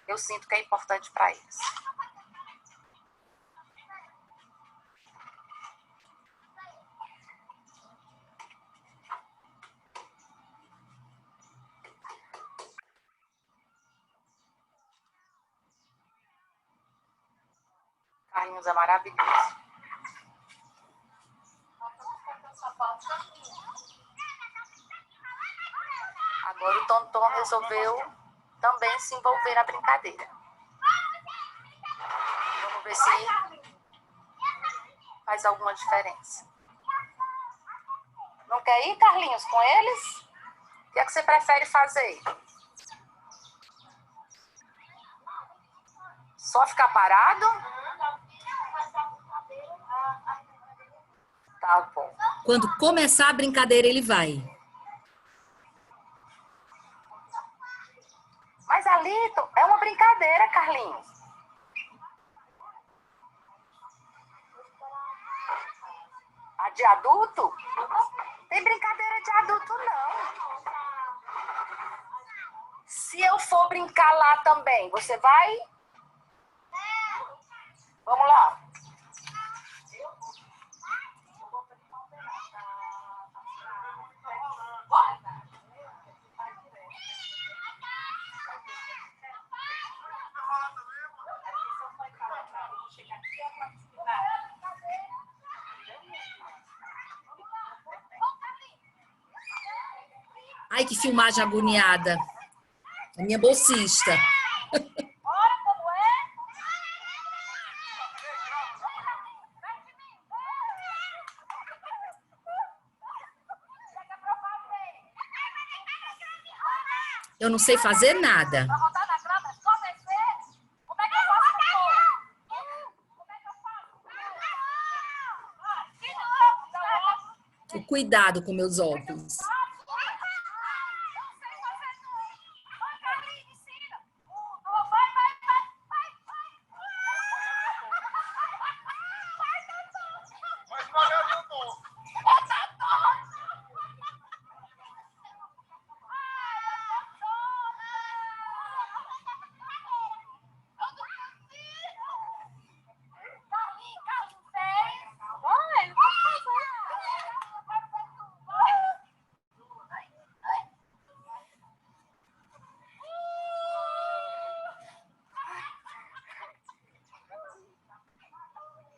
eu sinto que é importante para eles. Carlinhos é maravilhoso. Agora o Tonton resolveu também se envolver na brincadeira. Vamos ver se faz alguma diferença. Não quer ir, Carlinhos, com eles? O que é que você prefere fazer? Só ficar parado? Tá bom. Quando começar a brincadeira, ele vai. Mas ali é uma brincadeira, Carlinhos. A de adulto? Tem brincadeira de adulto, não. Se eu for brincar lá também, você vai? Vamos lá. Ai, que filmagem agoniada. A minha bolsista. Eu não sei fazer nada. O cuidado com meus óculos.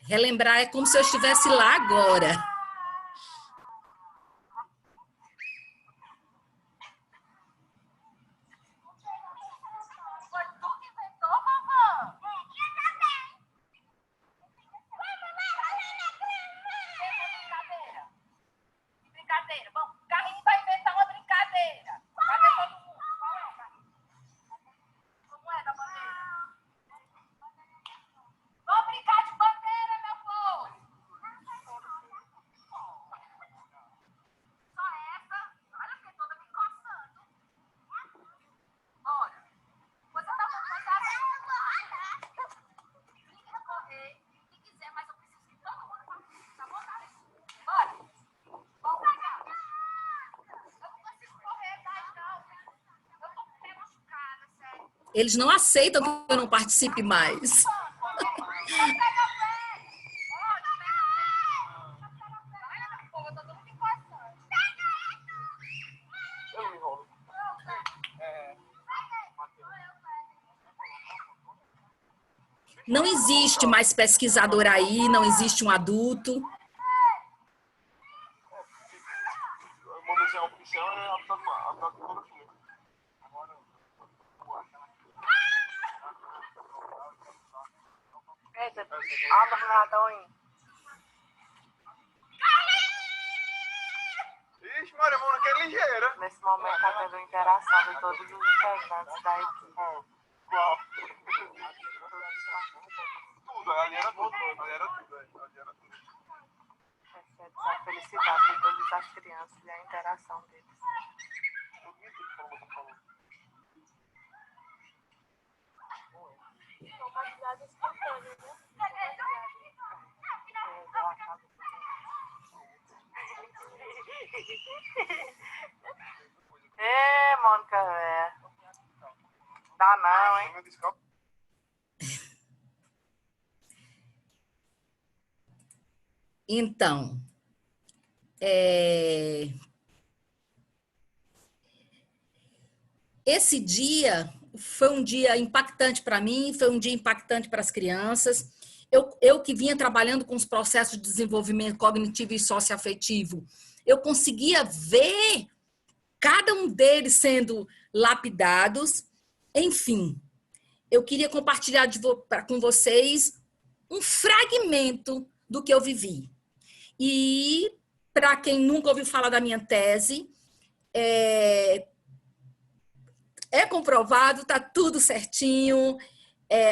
Relembrar é como se eu estivesse lá agora. Eles não aceitam que eu não participe mais. Não existe mais pesquisador aí, não existe um adulto. ligeira. Nesse momento está tendo interação de todos os integrantes da equipe. Qual? Tudo, ali era tudo. Ali era tudo. Percebe a felicidade de todas as crianças e a interação deles. Compartilhado espontâneo, né? Mônica, dá não, hein? Então, esse dia foi um dia impactante para mim, foi um dia impactante para as crianças. Eu que vinha trabalhando com os processos de desenvolvimento cognitivo e socioafetivo, eu conseguia ver cada um deles sendo lapidados. Enfim, eu queria compartilhar com vocês um fragmento do que eu vivi. E, para quem nunca ouviu falar da minha tese, é comprovado, está tudo certinho.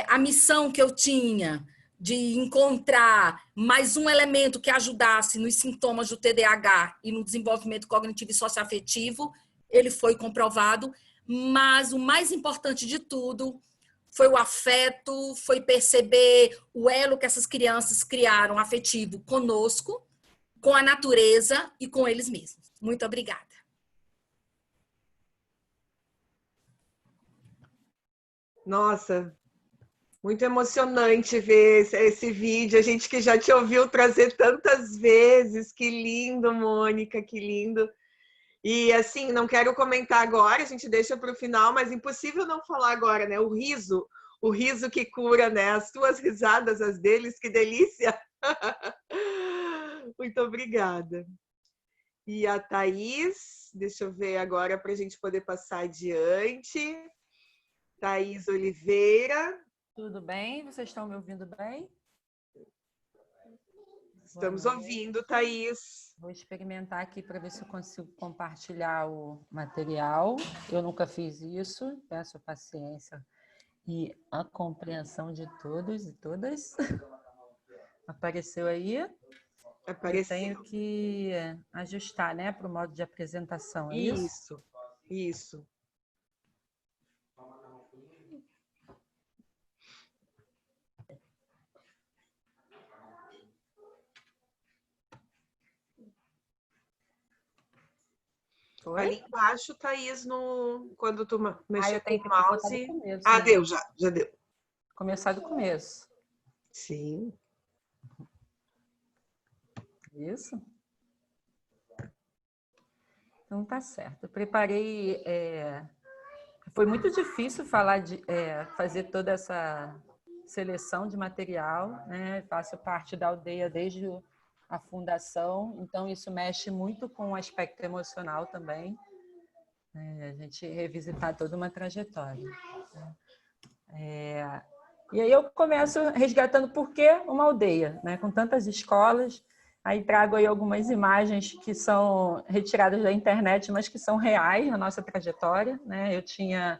A missão que eu tinha de encontrar mais um elemento que ajudasse nos sintomas do TDAH e no desenvolvimento cognitivo e socioafetivo, ele foi comprovado, mas o mais importante de tudo foi o afeto, foi perceber o elo que essas crianças criaram afetivo conosco, com a natureza e com eles mesmos. Muito obrigada. Nossa, muito emocionante ver esse vídeo. A gente que já te ouviu trazer tantas vezes. Que lindo, Mônica, que lindo. E assim, não quero comentar agora, a gente deixa para o final, mas impossível não falar agora, né? O riso que cura, né? As tuas risadas, as deles, que delícia! Muito obrigada. E a Thaís, deixa eu ver agora para a gente poder passar adiante. Thaís Oliveira. Tudo bem? Vocês estão me ouvindo bem? Estamos ouvindo, Thaís. Vou experimentar aqui para ver se eu consigo compartilhar o material. Eu nunca fiz isso, peço paciência e a compreensão de todos e todas. Apareceu aí? Apareceu. Eu tenho que ajustar, né, para o modo de apresentação, é isso? Isso. Ali embaixo, Thaís, quando tu mexer com o mouse... Começo, né? Deu, já deu. Começar do começo. Sim. Isso. Então, tá certo. Eu preparei... Foi muito difícil fazer toda essa seleção de material, né? Faço parte da aldeia desde a fundação, então isso mexe muito com o aspecto emocional também, né? A gente revisitar toda uma trajetória. E aí eu começo resgatando por que uma aldeia, né? Com tantas escolas. Aí trago aí algumas imagens que são retiradas da internet, mas que são reais na nossa trajetória, né? Eu tinha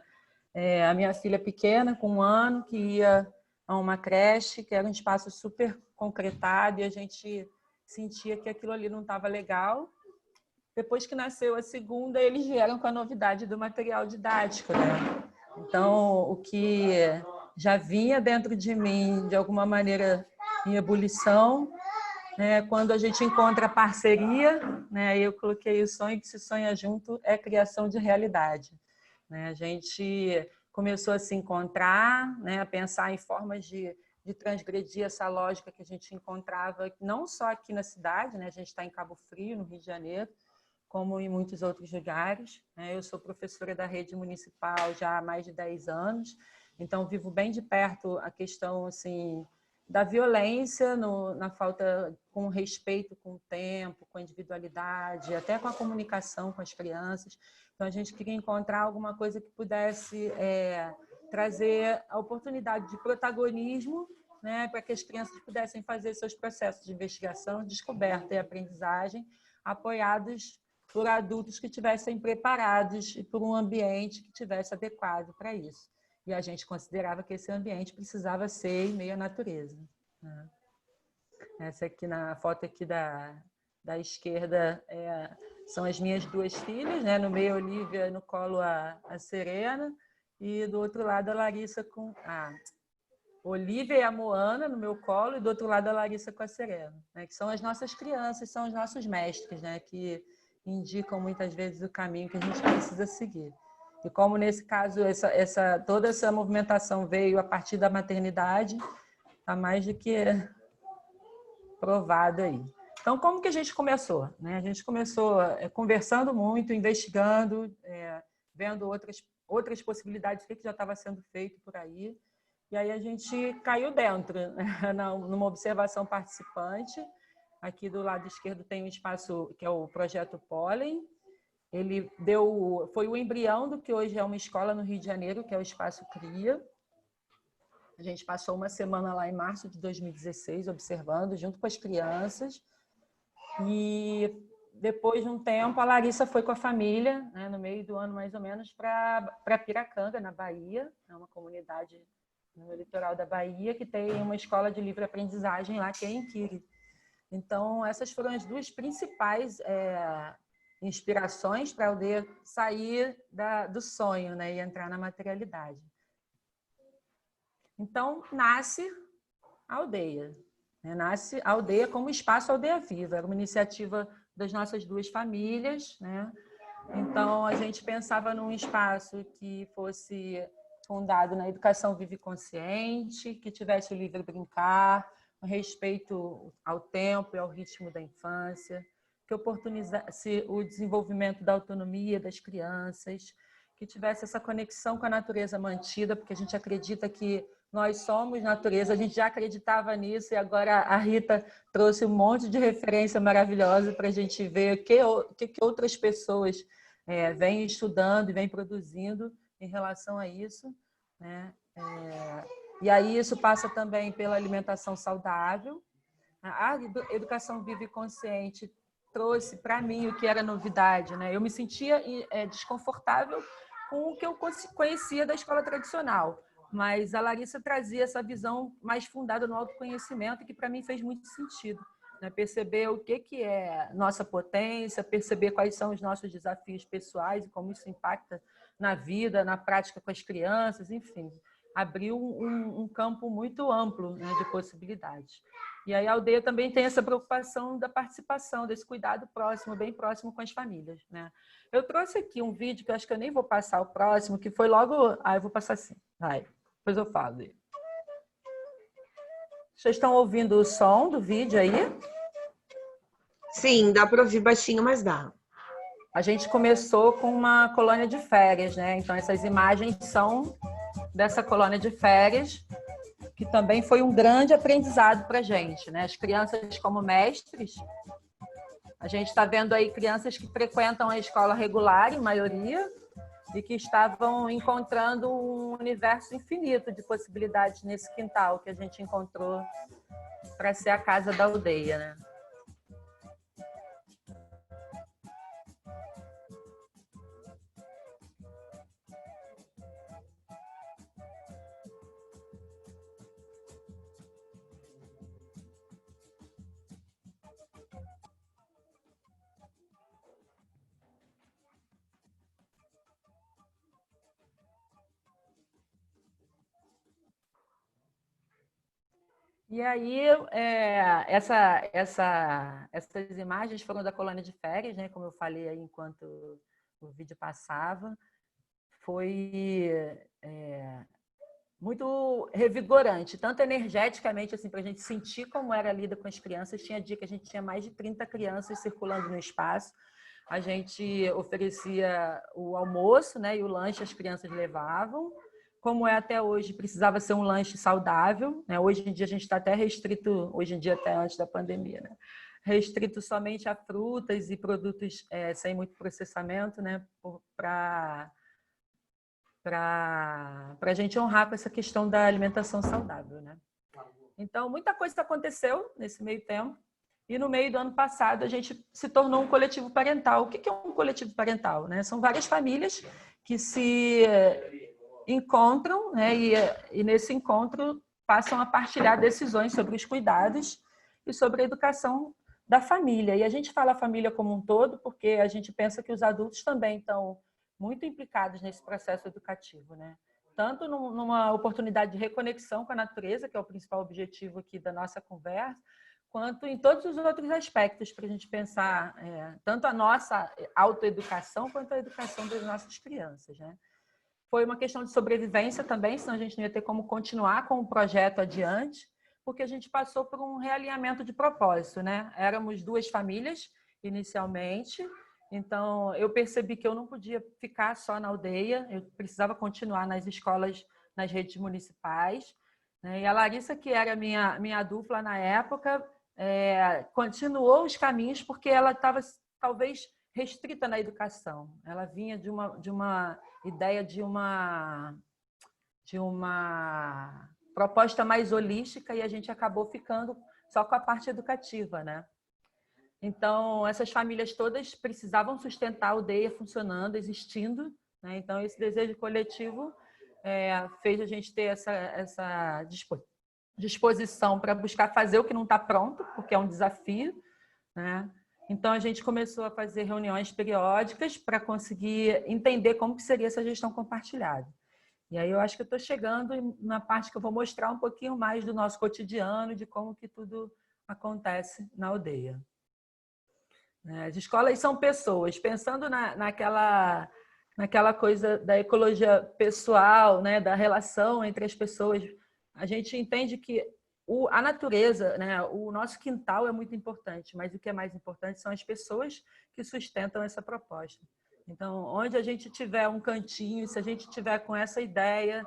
a minha filha pequena, com 1 ano, que ia a uma creche, que era um espaço super concretado, e a gente sentia que aquilo ali não estava legal. Depois que nasceu a segunda, eles vieram com a novidade do material didático, né? Então, o que já vinha dentro de mim, de alguma maneira, em ebulição, né? Quando a gente encontra parceria, né? Eu coloquei o sonho que se sonha junto é criação de realidade, né? A gente começou a se encontrar, né? A pensar em formas de transgredir essa lógica que a gente encontrava não só aqui na cidade, né? A gente está em Cabo Frio, no Rio de Janeiro, como em muitos outros lugares, né? Eu sou professora da rede municipal já há mais de 10 anos, então vivo bem de perto a questão assim, da violência, na falta com respeito com o tempo, com a individualidade, até com a comunicação com as crianças. Então, a gente queria encontrar alguma coisa que pudesse trazer a oportunidade de protagonismo, né, para que as crianças pudessem fazer seus processos de investigação, descoberta e aprendizagem, apoiados por adultos que estivessem preparados e por um ambiente que tivesse adequado para isso. E a gente considerava que esse ambiente precisava ser em meio à natureza, né? Essa aqui, na foto aqui da esquerda, são as minhas duas filhas, né? No meio a Olivia, no colo a Serena, e do outro lado a Larissa com a Olivia e a Moana no meu colo, e do outro lado a Larissa com a Serena, né? Que são as nossas crianças, são os nossos mestres, né? Que indicam muitas vezes o caminho que a gente precisa seguir. E como nesse caso toda essa movimentação veio a partir da maternidade, está mais do que provado aí. Então, como que a gente começou, né? A gente começou conversando muito, investigando, vendo outras possibilidades, o que já estava sendo feito por aí. E aí a gente caiu dentro, né? Numa observação participante. Aqui do lado esquerdo tem um espaço que é o Projeto Pólen. Ele foi o embrião do que hoje é uma escola no Rio de Janeiro, que é o Espaço Cria. A gente passou uma semana lá em março de 2016, observando, junto com as crianças. E depois de um tempo, a Larissa foi com a família, né, no meio do ano mais ou menos, para Piracanga, na Bahia. É uma comunidade no litoral da Bahia que tem uma escola de livre aprendizagem lá, que é Inquiri. Então, essas foram as duas principais inspirações para a aldeia sair do sonho, né, e entrar na materialidade. Então, nasce a aldeia. Nasce a aldeia como espaço Aldeia Viva. Era uma iniciativa das nossas duas famílias, né? Então, a gente pensava num espaço que fosse fundado na educação viva e consciente, que tivesse o livre brincar, o respeito ao tempo e ao ritmo da infância, que oportunizasse o desenvolvimento da autonomia das crianças, que tivesse essa conexão com a natureza mantida, porque a gente acredita que nós somos natureza, a gente já acreditava nisso e agora a Rita trouxe um monte de referência maravilhosa para a gente ver o que outras pessoas vêm estudando e vêm produzindo em relação a isso, né? E aí isso passa também pela alimentação saudável. A educação viva e consciente trouxe para mim o que era novidade, né? Eu me sentia desconfortável com o que eu conhecia da escola tradicional, mas a Larissa trazia essa visão mais fundada no autoconhecimento, que para mim fez muito sentido, né? Perceber o que é nossa potência, perceber quais são os nossos desafios pessoais e como isso impacta na vida, na prática com as crianças, enfim. Abriu um campo muito amplo, né, de possibilidades. E aí a aldeia também tem essa preocupação da participação, desse cuidado próximo, bem próximo com as famílias, né? Eu trouxe aqui um vídeo que eu acho que eu nem vou passar o próximo, que foi logo... eu vou passar assim. Vai, depois eu falo. Vocês estão ouvindo o som do vídeo aí? Sim, dá para ouvir baixinho, mas dá. A gente começou com uma colônia de férias, né? Então essas imagens são dessa colônia de férias, que também foi um grande aprendizado para a gente, né? As crianças como mestres, a gente está vendo aí crianças que frequentam a escola regular, em maioria, e que estavam encontrando um universo infinito de possibilidades nesse quintal que a gente encontrou para ser a casa da aldeia, né? E aí, essas imagens foram da colônia de férias, né? Como eu falei aí enquanto o vídeo passava. Foi muito revigorante, tanto energeticamente, assim, para a gente sentir como era a lida com as crianças. Tinha dia que a gente tinha mais de 30 crianças circulando no espaço. A gente oferecia o almoço, né? E o lanche as crianças levavam. Como é até hoje, precisava ser um lanche saudável, né? Hoje em dia a gente está até restrito, hoje em dia até antes da pandemia, né? Restrito somente a frutas e produtos sem muito processamento, né? Para a gente honrar com essa questão da alimentação saudável, né? Então, muita coisa aconteceu nesse meio tempo E no meio do ano passado a gente se tornou um coletivo parental. O que é um coletivo parental, né? São várias famílias que se encontram, né? E nesse encontro passam a partilhar decisões sobre os cuidados e sobre a educação da família. E a gente fala família como um todo porque a gente pensa que os adultos também estão muito implicados nesse processo educativo, né? Tanto numa oportunidade de reconexão com a natureza, que é o principal objetivo aqui da nossa conversa, quanto em todos os outros aspectos para a gente pensar tanto a nossa autoeducação quanto a educação das nossas crianças, né? Foi uma questão de sobrevivência também, senão a gente não ia ter como continuar com o projeto adiante, porque a gente passou por um realinhamento de propósito, né? Éramos 2 famílias inicialmente, então eu percebi que eu não podia ficar só na aldeia, eu precisava continuar nas escolas, nas redes municipais, né? E a Larissa, que era minha dupla na época, continuou os caminhos porque ela estava talvez restrita na educação. Ela vinha de uma ideia de uma proposta mais holística e a gente acabou ficando só com a parte educativa, né? Então, essas famílias todas precisavam sustentar a aldeia funcionando, existindo, né? Então, esse desejo coletivo fez a gente ter essa disposição para buscar fazer o que não está pronto, porque é um desafio, né? Então, a gente começou a fazer reuniões periódicas para conseguir entender como que seria essa gestão compartilhada. E aí eu acho que eu estou chegando na parte que eu vou mostrar um pouquinho mais do nosso cotidiano, de como que tudo acontece na aldeia. As escolas são pessoas. Pensando naquela coisa da ecologia pessoal, né, da relação entre as pessoas, a gente entende que a natureza, né, o nosso quintal é muito importante, mas o que é mais importante são as pessoas que sustentam essa proposta. Então, onde a gente tiver um cantinho, se a gente tiver com essa ideia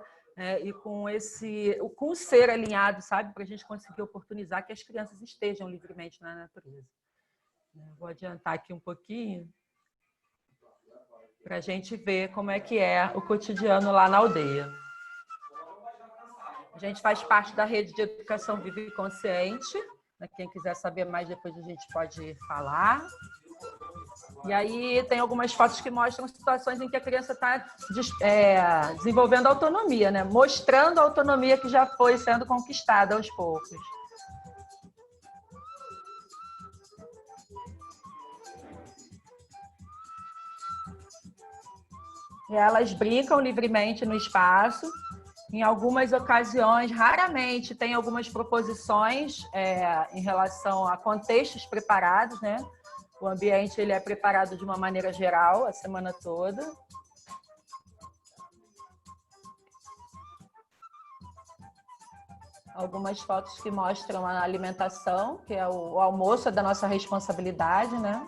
e com o ser alinhado, sabe, para a gente conseguir oportunizar que as crianças estejam livremente na natureza. Vou adiantar aqui um pouquinho para a gente ver como é que é o cotidiano lá na aldeia. A gente faz parte da rede de educação viva e consciente. Quem quiser saber mais, depois a gente pode falar. E aí tem algumas fotos que mostram situações em que a criança está desenvolvendo autonomia, né? Mostrando a autonomia que já foi sendo conquistada aos poucos. E elas brincam livremente no espaço. Em algumas ocasiões, raramente, tem algumas proposições em relação a contextos preparados, né? O ambiente ele é preparado de uma maneira geral a semana toda. Algumas fotos que mostram a alimentação, que é o almoço, é da nossa responsabilidade, né?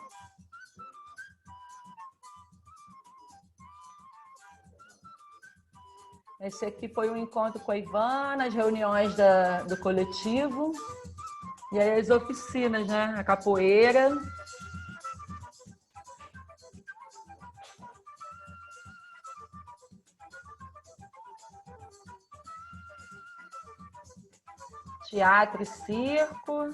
Esse aqui foi um encontro com a Ivana, as reuniões do coletivo. E aí as oficinas, né? A capoeira. Teatro e circo.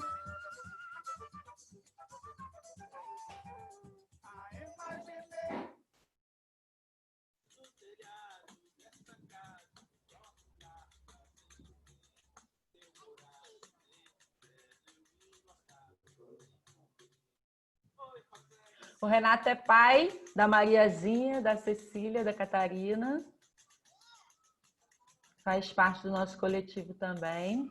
O Renato é pai da Mariazinha, da Cecília, da Catarina. Faz parte do nosso coletivo também.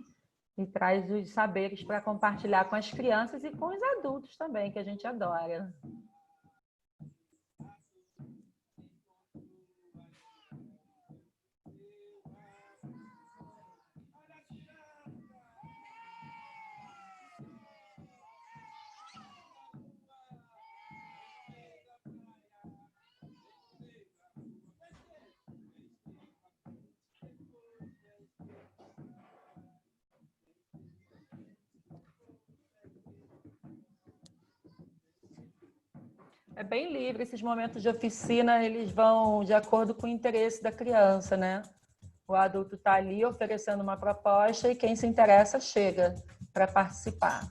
E traz os saberes para compartilhar com as crianças e com os adultos também, que a gente adora. É bem livre, esses momentos de oficina, eles vão de acordo com o interesse da criança, né? O adulto está ali oferecendo uma proposta e quem se interessa chega para participar.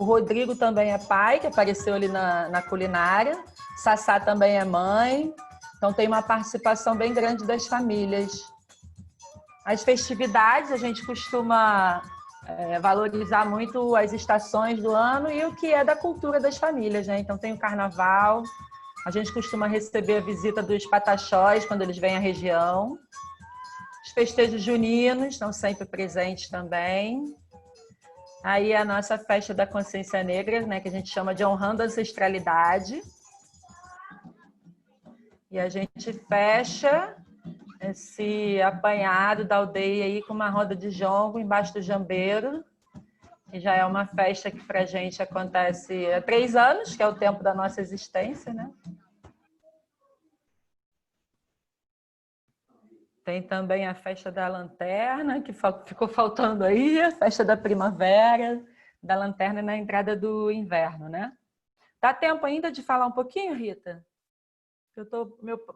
O Rodrigo também é pai, que apareceu ali na culinária. Sassá também é mãe. Então tem uma participação bem grande das famílias. As festividades, a gente costuma valorizar muito as estações do ano e o que é da cultura das famílias, né? Então tem o carnaval, a gente costuma receber a visita dos pataxós quando eles vêm à região. Os festejos juninos estão sempre presentes também. Aí a nossa festa da consciência negra, né, que a gente chama de honrando a ancestralidade. E a gente fecha esse apanhado da aldeia aí com uma roda de jongo embaixo do jambeiro, que já é uma festa que para a gente acontece há 3 anos, que é o tempo da nossa existência, né? Tem também a festa da lanterna, que ficou faltando aí, a festa da primavera, da lanterna na entrada do inverno, né? Dá tempo ainda de falar um pouquinho, Rita?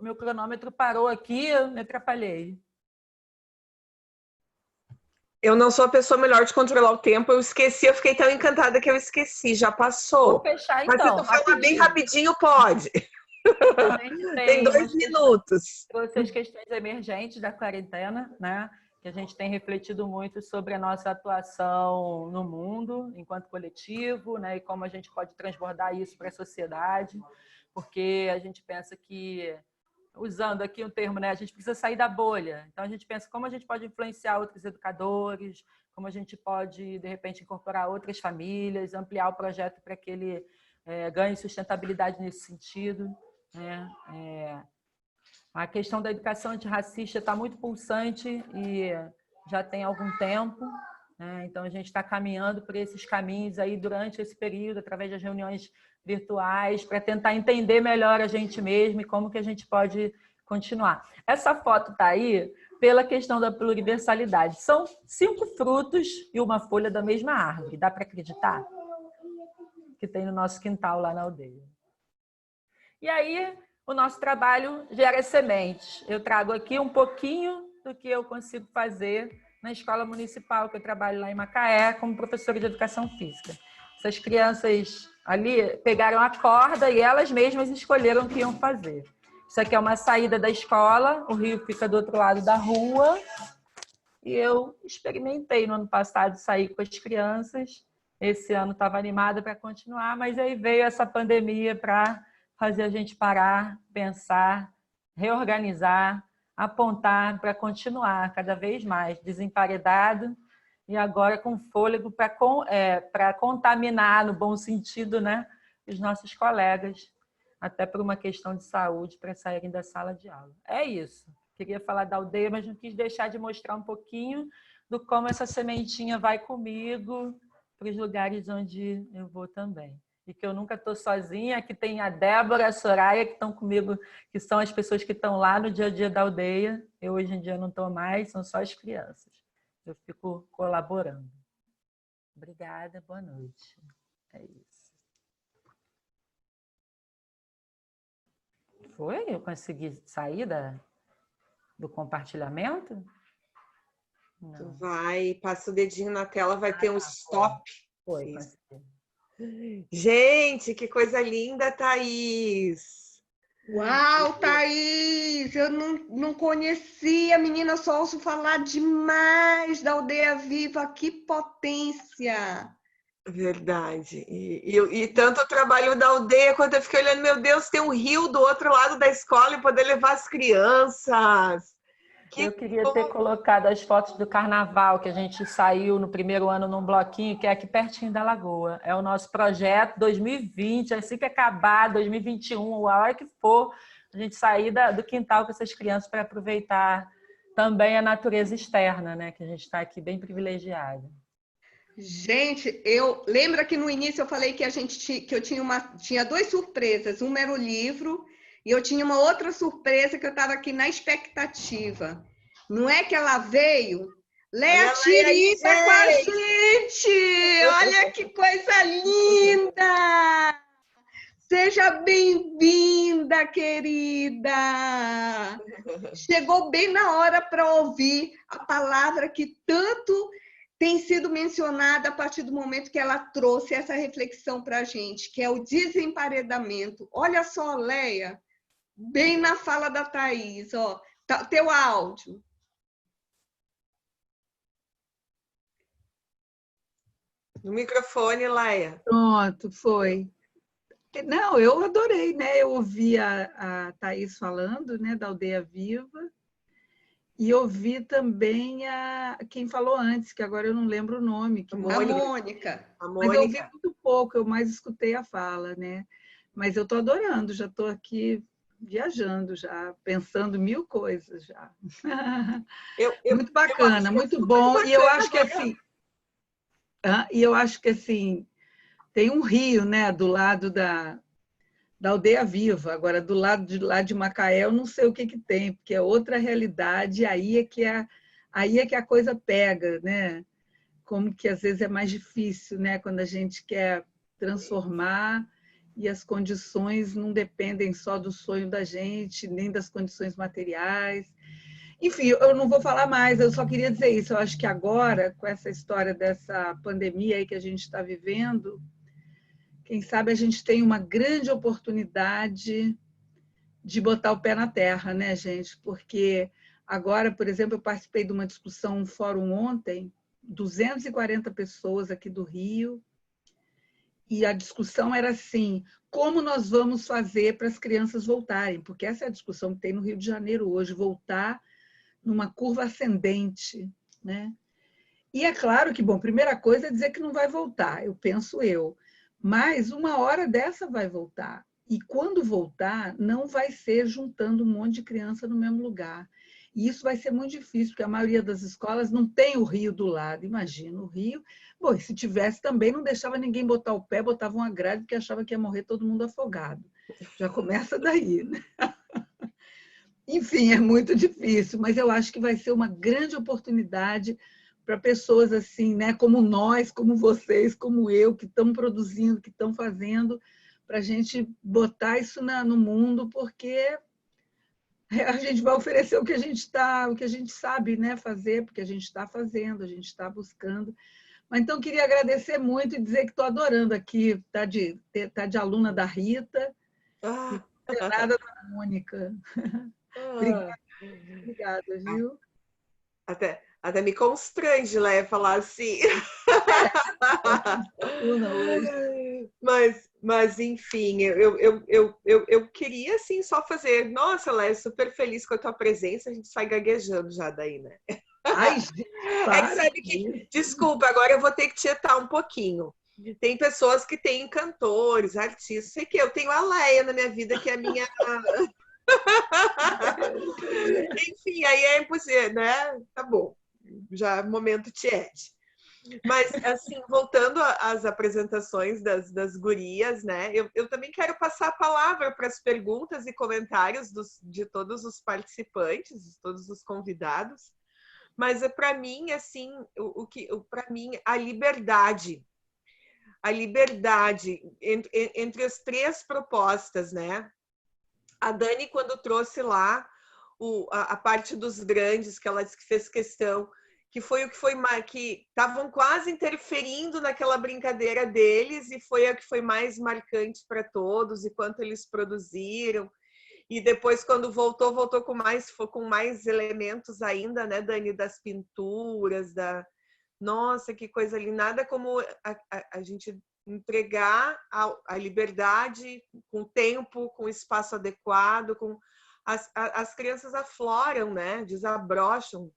Meu cronômetro parou aqui, eu me atrapalhei. Eu não sou a pessoa melhor de controlar o tempo, eu esqueci, eu fiquei tão encantada que eu esqueci, já passou. Vou fechar então. Mas se tu falar bem rapidinho, pode. Tem 2 minutos. Trouxe as questões emergentes da quarentena, né? Que a gente tem refletido muito sobre a nossa atuação no mundo, enquanto coletivo, né? E como a gente pode transbordar isso para a sociedade. Porque a gente pensa que, usando aqui um termo, né, a gente precisa sair da bolha. Então, a gente pensa como a gente pode influenciar outros educadores, como a gente pode, de repente, incorporar outras famílias, ampliar o projeto para que ele ganhe sustentabilidade nesse sentido. Né? A questão da educação antirracista está muito pulsante e já tem algum tempo. Né? Então, a gente está caminhando por esses caminhos aí durante esse período, através das reuniões virtuais, para tentar entender melhor a gente mesmo e como que a gente pode continuar. Essa foto está aí pela questão da pluriversalidade. São 5 frutos e uma folha da mesma árvore. Dá para acreditar? Que tem no nosso quintal lá na aldeia. E aí, o nosso trabalho gera sementes. Eu trago aqui um pouquinho do que eu consigo fazer na escola municipal, que eu trabalho lá em Macaé, como professora de educação física. Essas crianças ali pegaram a corda e elas mesmas escolheram o que iam fazer. Isso aqui é uma saída da escola, o rio fica do outro lado da rua. E eu experimentei no ano passado sair com as crianças. Esse ano estava animada para continuar, mas aí veio essa pandemia para fazer a gente parar, pensar, reorganizar, apontar para continuar cada vez mais desemparedado e agora com fôlego para contaminar, no bom sentido, né, os nossos colegas, até por uma questão de saúde, para saírem da sala de aula. É isso. Queria falar da aldeia, mas não quis deixar de mostrar um pouquinho do como essa sementinha vai comigo para os lugares onde eu vou também. E que eu nunca estou sozinha, que tem a Débora, a Soraya, que estão comigo, que são as pessoas que estão lá no dia a dia da aldeia. Eu hoje em dia não estou mais, são só as crianças. Eu fico colaborando. Obrigada, boa noite. É isso. Foi? Eu consegui sair do compartilhamento? Não. Vai, passa o dedinho na tela, vai ter um stop. Foi, consegui. Gente, que coisa linda, Thaís! Uau, Thaís! Eu não conhecia, menina, só ouço falar demais da Aldeia Viva, que potência! Verdade. E tanto o trabalho da aldeia, quanto eu fiquei olhando, meu Deus, tem um rio do outro lado da escola e poder levar as crianças. Eu queria ter colocado as fotos do carnaval, que a gente saiu no primeiro ano num bloquinho, que é aqui pertinho da Lagoa. É o nosso projeto 2020, assim que acabar, 2021, a hora que for, a gente sair do quintal com essas crianças para aproveitar também a natureza externa, né? Que a gente está aqui bem privilegiado. Gente, lembra que no início eu falei que eu tinha 2 surpresas. Uma era o livro e eu tinha uma outra surpresa que eu estava aqui na expectativa. Não é que ela veio? Léa Tirita com a gente! Olha que coisa linda! Seja bem-vinda, querida! Chegou bem na hora para ouvir a palavra que tanto tem sido mencionada a partir do momento que ela trouxe essa reflexão para a gente, que é o desemparedamento. Olha só, Leia, bem na fala da Thaís, ó, teu áudio. No microfone, Leia. Pronto, foi. Não, eu adorei, né? Eu ouvi a Thaís falando, né, da Aldeia Viva, e ouvi também quem falou antes, que agora eu não lembro o nome. A Mônica. Mas eu ouvi muito pouco, eu mais escutei a fala, né? Mas eu estou adorando, já estou aqui viajando, já pensando mil coisas já. Muito bacana, muito bom. E eu acho que assim, tem um rio, né, do lado da Aldeia Viva. Agora, do lado de lá de Macaé, eu não sei o que tem, porque é outra realidade, aí é que a coisa pega, né? Como que às vezes é mais difícil, né? Quando a gente quer transformar e as condições não dependem só do sonho da gente, nem das condições materiais. Enfim, eu não vou falar mais, eu só queria dizer isso. Eu acho que agora, com essa história dessa pandemia aí que a gente está vivendo, quem sabe a gente tem uma grande oportunidade de botar o pé na terra, né, gente? Porque agora, por exemplo, eu participei de uma discussão, um fórum ontem, 240 pessoas aqui do Rio, e a discussão era assim, como nós vamos fazer para as crianças voltarem? Porque essa é a discussão que tem no Rio de Janeiro hoje, voltar numa curva ascendente, né? E é claro que, bom, primeira coisa é dizer que não vai voltar, penso eu. Mas uma hora dessa vai voltar. E quando voltar, não vai ser juntando um monte de criança no mesmo lugar. E isso vai ser muito difícil, porque a maioria das escolas não tem o rio do lado. Imagina, o rio... Bom, e se tivesse também, não deixava ninguém botar o pé, botava uma grade, porque achava que ia morrer todo mundo afogado. Já começa daí, né? Enfim, é muito difícil, mas eu acho que vai ser uma grande oportunidade para pessoas assim, né, como nós, como vocês, como eu, que estão produzindo, que estão fazendo, para a gente botar isso no mundo, porque a gente vai oferecer o que a gente sabe, né, fazer, porque a gente está fazendo, a gente está buscando. Mas então queria agradecer muito e dizer que estou adorando aqui, tá de aluna da Rita, e coordenada da Mônica. Obrigada, viu? Até me constrange, Léa, falar assim. Mas enfim, eu queria assim só fazer. Nossa, Léa, super feliz com a tua presença. A gente sai gaguejando já daí, né? Ai, sabe que, desculpa, agora eu vou ter que tietar um pouquinho. Tem pessoas que têm cantores, artistas. Sei que eu tenho a Leia na minha vida, que é a minha. Enfim, aí é impossível, né? Tá bom. Já momento tiete. Mas, assim, voltando às apresentações das gurias, né? Eu também quero passar a palavra para as perguntas e comentários de todos os participantes, de todos os convidados. Mas, para mim, assim, para mim, a liberdade entre as três propostas, né? A Dani, quando trouxe lá a parte dos grandes, que ela disse que fez questão, que estavam quase interferindo naquela brincadeira deles, e foi a que foi mais marcante para todos, e quanto eles produziram. E depois, quando voltou com mais elementos ainda, né, Dani, das pinturas, Nossa, que coisa linda! Nada como a gente entregar a liberdade com tempo, com espaço adequado, as crianças afloram, né? Desabrocham.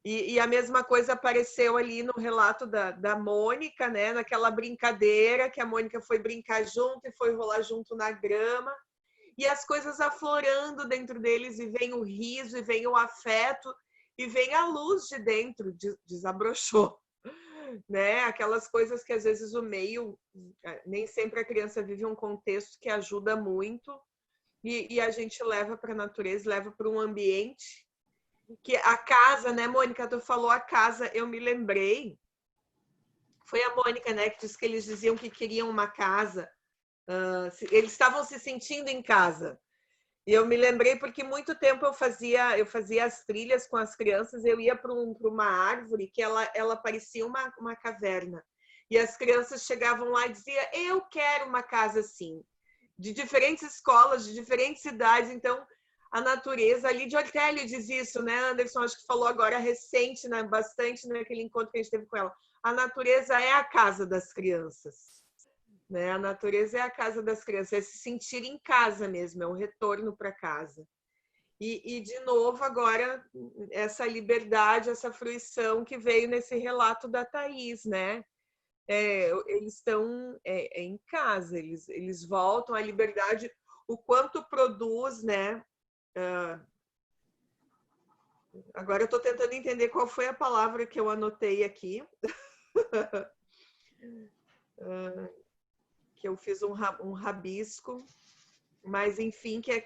E a mesma coisa apareceu ali no relato da Mônica, né? Naquela brincadeira que a Mônica foi brincar junto e foi rolar junto na grama. E as coisas aflorando dentro deles, e vem o riso, e vem o afeto, e vem a luz de dentro, desabrochou. Né? Aquelas coisas que às vezes o meio, nem sempre a criança vive um contexto que ajuda muito, e a gente leva para a natureza, leva para um ambiente que a casa, né, Mônica, tu falou a casa, eu me lembrei, foi a Mônica, né, que disse que eles diziam que queriam uma casa, eles estavam se sentindo em casa, E eu me lembrei porque muito tempo eu fazia as trilhas com as crianças, eu ia para uma árvore que ela parecia uma caverna. E as crianças chegavam lá e diziam, eu quero uma casa assim, de diferentes escolas, de diferentes cidades. Então, a natureza, a Lídia Ortelli diz isso, né, Anderson? Acho que falou agora recente, né, bastante naquele encontro que a gente teve com ela. A natureza é a casa das crianças. Né? A natureza é a casa das crianças, é se sentir em casa mesmo, é um retorno para casa. E, de novo, agora, essa liberdade, essa fruição que veio nesse relato da Thaís, né? Eles estão em casa, eles voltam à liberdade, o quanto produz, né? Agora eu estou tentando entender qual foi a palavra que eu anotei aqui. Que eu fiz um rabisco, mas enfim, que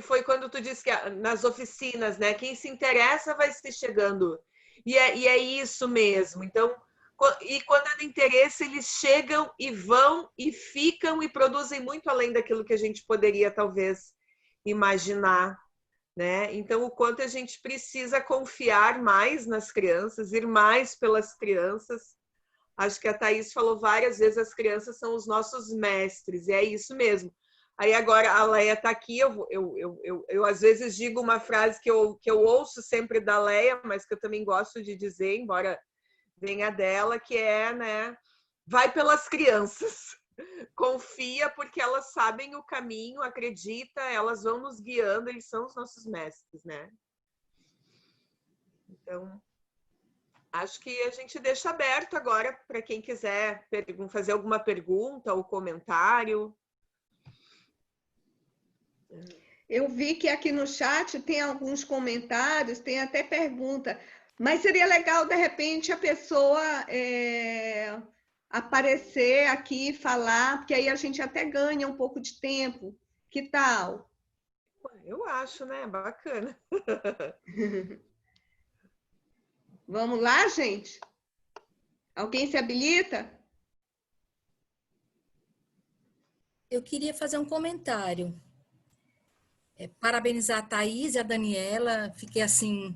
foi quando tu disse que nas oficinas, né? Quem se interessa vai se chegando. E é isso mesmo. Então, e quando é do interesse, eles chegam e vão e ficam e produzem muito além daquilo que a gente poderia, talvez, imaginar. Né? Então, o quanto a gente precisa confiar mais nas crianças, ir mais pelas crianças. Acho que a Thaís falou várias vezes, as crianças são os nossos mestres, e é isso mesmo. Aí agora a Leia está aqui, eu às vezes digo uma frase que eu ouço sempre da Leia, mas que eu também gosto de dizer, embora venha dela, que é, né, vai pelas crianças. Confia porque elas sabem o caminho, acredita, elas vão nos guiando, eles são os nossos mestres, né? Então... acho que a gente deixa aberto agora para quem quiser fazer alguma pergunta ou comentário. Eu vi que aqui no chat tem alguns comentários, tem até pergunta, mas seria legal, de repente, a pessoa aparecer aqui e falar, porque aí a gente até ganha um pouco de tempo. Que tal? Eu acho, né? Bacana. Vamos lá, gente? Alguém se habilita? Eu queria fazer um comentário. Parabenizar a Thaís e a Daniela. Fiquei, assim,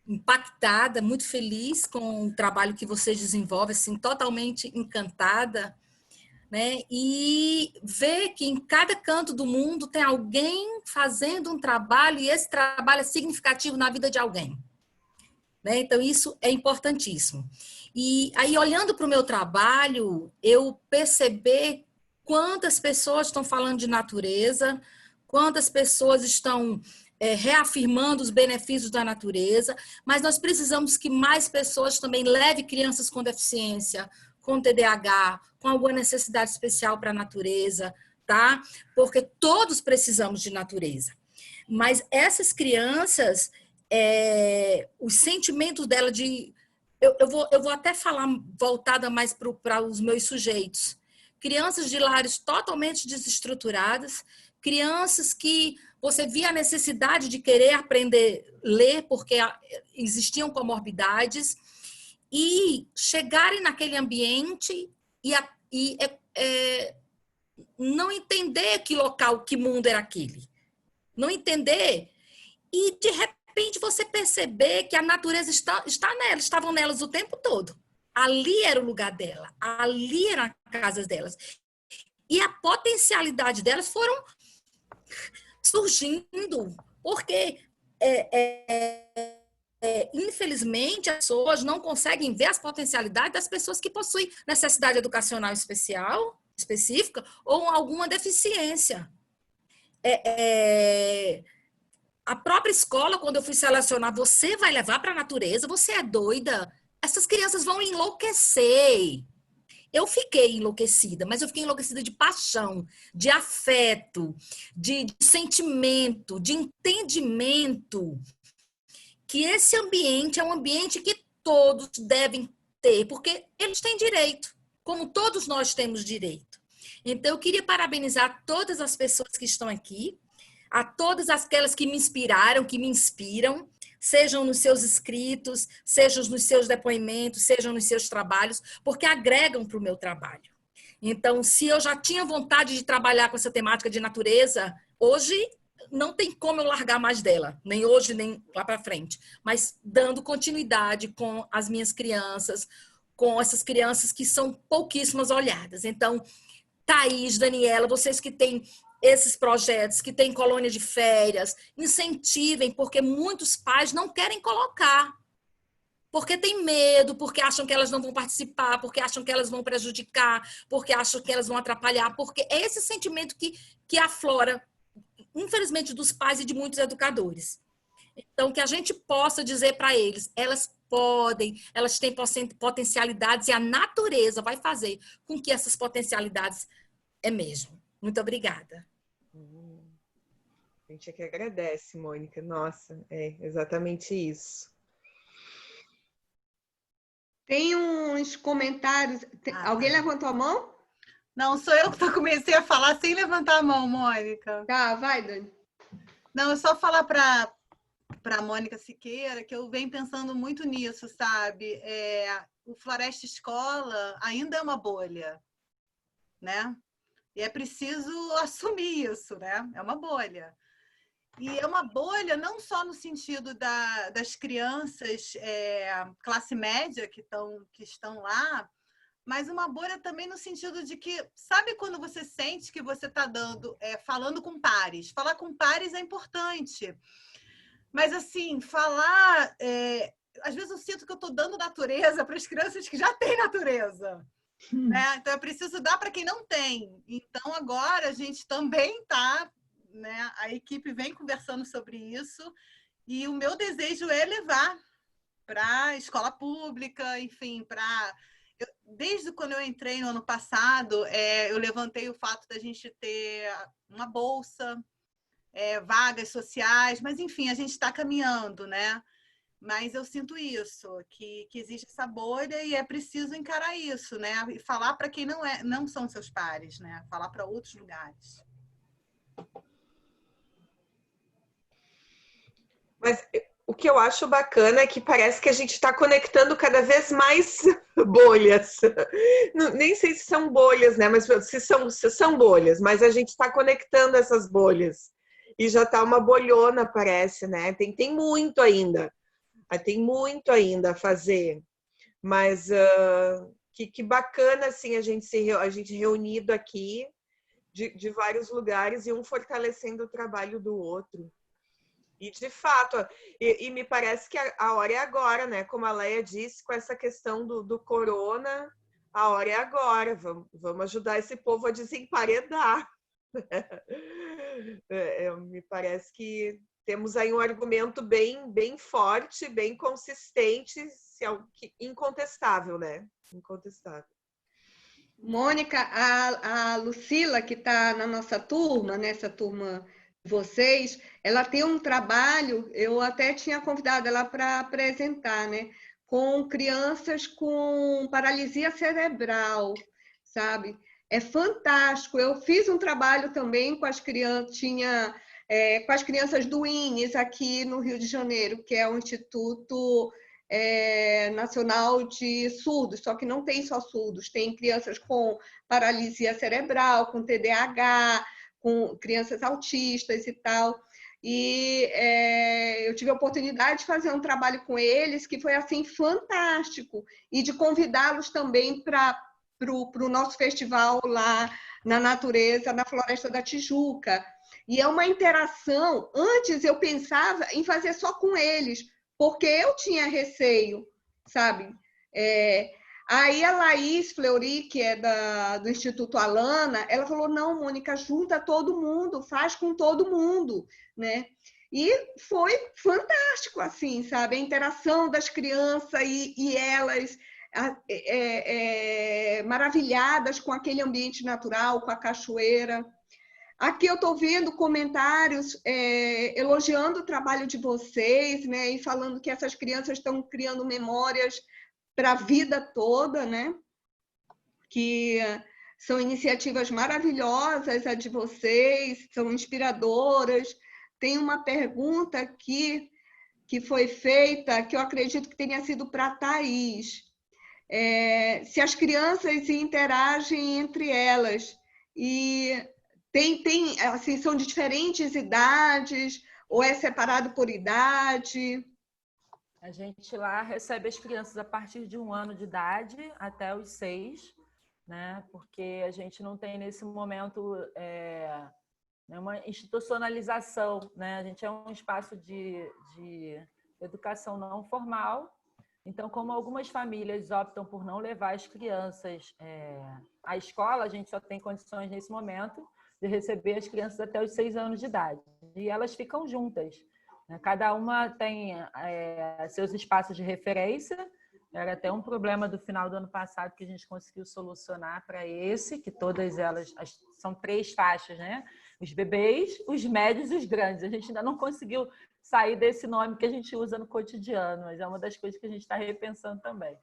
impactada, muito feliz com o trabalho que vocês desenvolvem, assim, totalmente encantada, né? E ver que em cada canto do mundo tem alguém fazendo um trabalho e esse trabalho é significativo na vida de alguém. Né? Então, isso é importantíssimo. E aí, olhando para o meu trabalho, eu percebi quantas pessoas estão falando de natureza, quantas pessoas estão reafirmando os benefícios da natureza, mas nós precisamos que mais pessoas também levem crianças com deficiência, com TDAH, com alguma necessidade especial para a natureza, tá? Porque todos precisamos de natureza. Mas essas crianças... os sentimentos dela de... Eu vou até falar voltada mais para os meus sujeitos. Crianças de lares totalmente desestruturadas, crianças que você via a necessidade de querer aprender a ler porque existiam comorbidades e chegarem naquele ambiente e não entender que local, que mundo era aquele. Não entender e, de repente, você perceber que a natureza está nelas, estavam nelas o tempo todo. Ali era o lugar dela, ali eram as casas delas. E a potencialidade delas foram surgindo, porque, infelizmente, as pessoas não conseguem ver as potencialidades das pessoas que possuem necessidade educacional específica ou alguma deficiência. A própria escola, quando eu fui selecionar, você vai levar para a natureza, você é doida? Essas crianças vão enlouquecer. Eu fiquei enlouquecida, mas eu fiquei enlouquecida de paixão, de afeto, de sentimento, de entendimento. Que esse ambiente é um ambiente que todos devem ter, porque eles têm direito, como todos nós temos direito. Então, eu queria parabenizar todas as pessoas que estão aqui, a todas aquelas que me inspiraram, que me inspiram, sejam nos seus escritos, sejam nos seus depoimentos, sejam nos seus trabalhos, porque agregam para o meu trabalho. Então, se eu já tinha vontade de trabalhar com essa temática de natureza, hoje não tem como eu largar mais dela, nem hoje, nem lá para frente. Mas dando continuidade com as minhas crianças, com essas crianças que são pouquíssimas olhadas. Então, Thaís, Daniela, vocês que têm esses projetos, que têm colônia de férias, incentivem, porque muitos pais não querem colocar. Porque tem medo, porque acham que elas não vão participar, porque acham que elas vão prejudicar, porque acham que elas vão atrapalhar, porque é esse sentimento que aflora, infelizmente, dos pais e de muitos educadores. Então, que a gente possa dizer para eles, elas podem, elas têm potencialidades e a natureza vai fazer com que essas potencialidades emerjam. Muito obrigada. A gente é que agradece, Mônica. Nossa, é exatamente isso. Tem uns comentários. Alguém levantou a mão? Não, sou eu que comecei a falar sem levantar a mão, Mônica. Tá, vai, Dani. Não, eu só falar para a Mônica Siqueira que eu venho pensando muito nisso, sabe? O Floresta Escola ainda é uma bolha, né? E é preciso assumir isso, né? É uma bolha. E é uma bolha não só no sentido das crianças classe média que estão lá, mas uma bolha também no sentido de que, sabe quando você sente que você está falando com pares? Falar com pares é importante. Mas, assim, falar... às vezes eu sinto que eu estou dando natureza para as crianças que já têm natureza. Né? Então, é preciso dar para quem não tem. Então, agora, a gente também está... Né? A equipe vem conversando sobre isso e o meu desejo é levar para a escola pública, enfim, desde quando eu entrei no ano passado, eu levantei o fato da gente ter uma bolsa, vagas sociais, mas enfim, a gente está caminhando, né? Mas eu sinto isso, que existe essa bolha e é preciso encarar isso, né? E falar para quem não são seus pares, né? Falar para outros lugares. Mas o que eu acho bacana é que parece que a gente está conectando cada vez mais bolhas. Nem sei se são bolhas, né? Mas se são bolhas, mas a gente está conectando essas bolhas. E já está uma bolhona, parece, né? Tem muito ainda. Tem muito ainda a fazer. Mas que bacana, assim, a gente reunido aqui de vários lugares e um fortalecendo o trabalho do outro. E, de fato, e me parece que a hora é agora, né? Como a Leia disse, com essa questão do corona, a hora é agora. Vamos ajudar esse povo a desemparedar. Me parece que temos aí um argumento bem forte, bem consistente, incontestável, né? Incontestável. Mônica, a Lucila, que está na nossa turma, nessa turma de vocês, ela tem um trabalho, eu até tinha convidado ela para apresentar, né? Com crianças com paralisia cerebral, sabe? É fantástico. Eu fiz um trabalho também com as crianças, com as crianças do INES aqui no Rio de Janeiro, que é o Instituto Nacional de Surdos, só que não tem só surdos, tem crianças com paralisia cerebral, com TDAH, com crianças autistas e tal. E eu tive a oportunidade de fazer um trabalho com eles que foi assim fantástico, e de convidá-los também para o nosso festival lá na natureza, na Floresta da Tijuca. E é uma interação. Antes eu pensava em fazer só com eles, porque eu tinha receio, sabe? Aí a Laís Fleury, que é do Instituto Alana, ela falou, não, Mônica, junta todo mundo, faz com todo mundo, né? E foi fantástico, assim, sabe? A interação das crianças e elas maravilhadas com aquele ambiente natural, com a cachoeira. Aqui eu estou vendo comentários elogiando o trabalho de vocês, né? E falando que essas crianças estão criando memórias para a vida toda, né? Que são iniciativas maravilhosas, a de vocês, são inspiradoras. Tem uma pergunta aqui que foi feita, que eu acredito que tenha sido para a Thaís, se as crianças interagem entre elas. E assim, são de diferentes idades, ou é separado por idade? A gente lá recebe as crianças a partir de 1 ano de idade até os 6, né? Porque a gente não tem nesse momento uma institucionalização, né? A gente é um espaço de educação não formal. Então, como algumas famílias optam por não levar as crianças à escola, a gente só tem condições nesse momento de receber as crianças até os 6 anos de idade. E elas ficam juntas. Cada uma tem seus espaços de referência. Era até um problema do final do ano passado que a gente conseguiu solucionar para esse, que todas elas são 3 faixas, né? Os bebês, os médios e os grandes. A gente ainda não conseguiu sair desse nome que a gente usa no cotidiano, mas é uma das coisas que a gente está repensando também.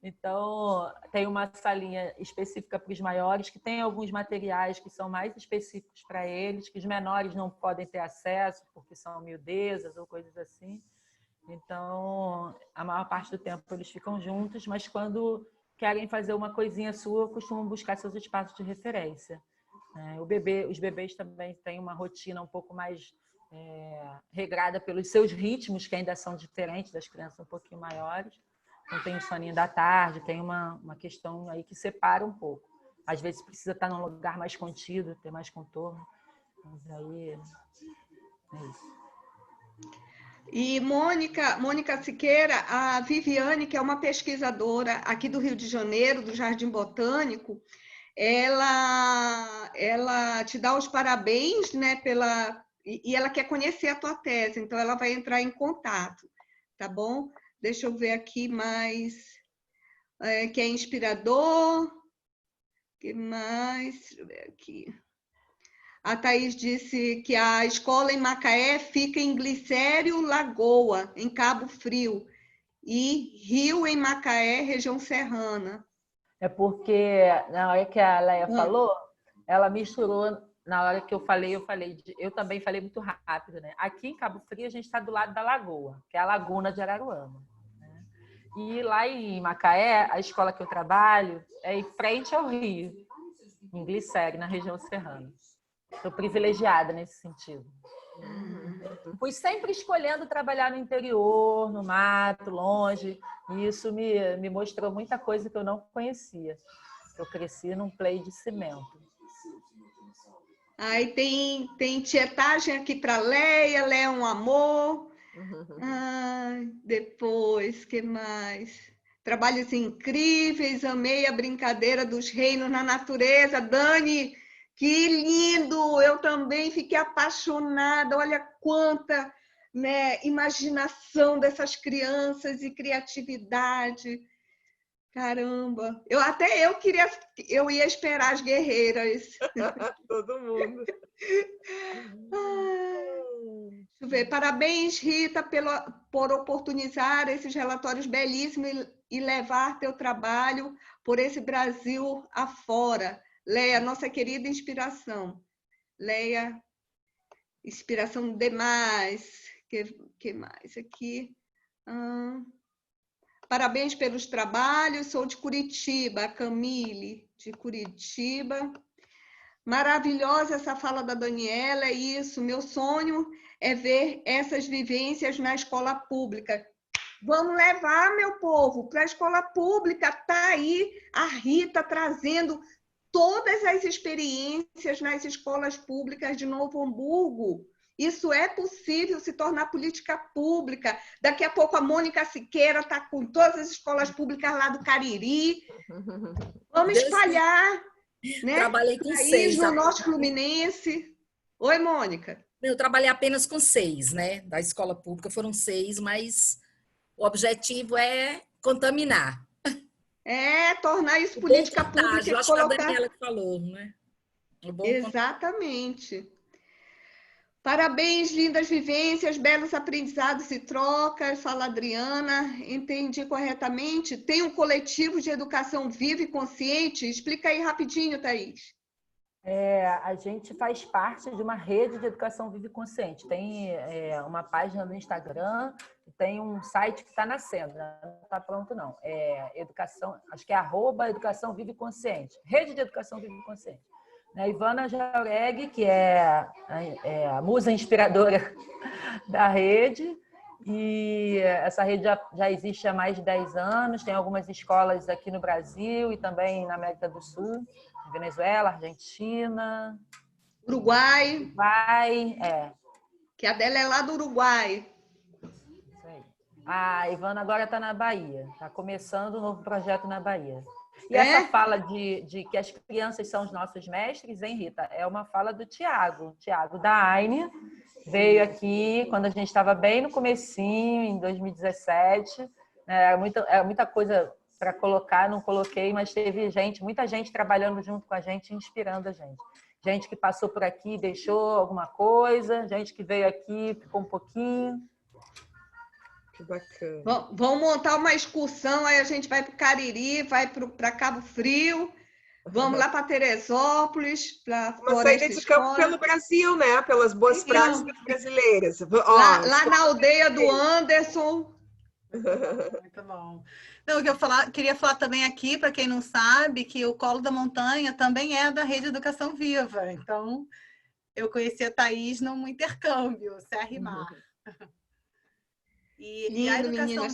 Então, tem uma salinha específica para os maiores, que tem alguns materiais que são mais específicos para eles, que os menores não podem ter acesso, porque são miudezas ou coisas assim. Então, a maior parte do tempo eles ficam juntos, mas quando querem fazer uma coisinha sua, costumam buscar seus espaços de referência. Os bebês também têm uma rotina um pouco mais regrada pelos seus ritmos, que ainda são diferentes das crianças um pouquinho maiores. Então, tem o soninho da tarde, tem uma questão aí que separa um pouco. Às vezes precisa estar num lugar mais contido, ter mais contorno. Mas aí é isso. E Mônica Siqueira, a Viviane, que é uma pesquisadora aqui do Rio de Janeiro, do Jardim Botânico, ela te dá os parabéns, né, e ela quer conhecer a tua tese, então ela vai entrar em contato, tá bom? Deixa eu ver aqui mais, que é inspirador, que mais? Deixa eu ver aqui. A Thaís disse que a escola em Macaé fica em Glicério, Lagoa, em Cabo Frio, e Rio em Macaé, região serrana. É porque na hora que a Leia falou, ela misturou. Na hora que eu também falei muito rápido, né? Aqui em Cabo Frio a gente está do lado da lagoa, que é a Laguna de Araruama, né? E lá em Macaé, a escola que eu trabalho é em frente ao rio, em Glicério, na região serrana. Estou privilegiada nesse sentido. Fui sempre escolhendo trabalhar no interior, no mato, longe, e isso me mostrou muita coisa que eu não conhecia. Eu cresci num play de cimento. Aí tem tietagem aqui para Leia é um amor. Depois, que mais? Trabalhos incríveis, amei a brincadeira dos reinos na natureza. Dani, que lindo! Eu também fiquei apaixonada. Olha quanta, né, imaginação dessas crianças e criatividade. Caramba! Eu ia esperar as guerreiras. Todo mundo. Deixa eu ver. Parabéns, Rita, por oportunizar esses relatórios belíssimos e levar teu trabalho por esse Brasil afora. Leia, nossa querida inspiração. Leia, inspiração demais. Que mais aqui? Parabéns pelos trabalhos. Sou de Curitiba, a Camille, de Curitiba. Maravilhosa essa fala da Daniela, é isso. Meu sonho é ver essas vivências na escola pública. Vamos levar, meu povo, para a escola pública. Está aí a Rita trazendo todas as experiências nas escolas públicas de Novo Hamburgo. Isso é possível se tornar política pública. Daqui a pouco a Mônica Siqueira está com todas as escolas públicas lá do Cariri. Vamos espalhar, né? Trabalhei com 6. No Norte Fluminense. Oi, Mônica. Eu trabalhei apenas com 6, né? Da escola pública foram 6, mas o objetivo é contaminar. Tornar isso política pública. Eu acho que a Daniela que falou, né? Exatamente. Parabéns, lindas vivências, belos aprendizados e trocas. Fala, Adriana. Entendi corretamente? Tem um coletivo de educação viva e consciente? Explica aí rapidinho, Thaís. A gente faz parte de uma rede de educação viva e consciente. Tem uma página no Instagram, tem um site que está nascendo, não está pronto não. É educação, acho que é @Educação Viva e Consciente, Rede de Educação Viva e Consciente. A Ivana Jauregui, que é a musa inspiradora da rede, e essa rede já existe há mais de 10 anos, tem algumas escolas aqui no Brasil e também na América do Sul, Venezuela, Argentina, Uruguai. Uruguai, Que a dela é lá do Uruguai. Isso aí. A Ivana agora está na Bahia, está começando um novo projeto na Bahia. E essa fala de que as crianças são os nossos mestres, hein, Rita? É uma fala do Tiago da Aine, veio aqui quando a gente estava bem no comecinho, em 2017. Era muita coisa para colocar, não coloquei, mas teve muita gente trabalhando junto com a gente, inspirando a gente. Gente que passou por aqui, deixou alguma coisa, gente que veio aqui, ficou um pouquinho. Que bacana. Vamos montar uma excursão, aí a gente vai para o Cariri, vai para Cabo Frio, vamos lá para Teresópolis, para uma saída de campo pelo Brasil, né? Pelas boas práticas brasileiras. Lá na aldeia do Anderson. Muito bom. Então, o que eu queria falar também aqui, para quem não sabe, que o Colo da Montanha também é da Rede Educação Viva. Então, eu conheci a Thaís num intercâmbio, Serra e Mar. E a educação...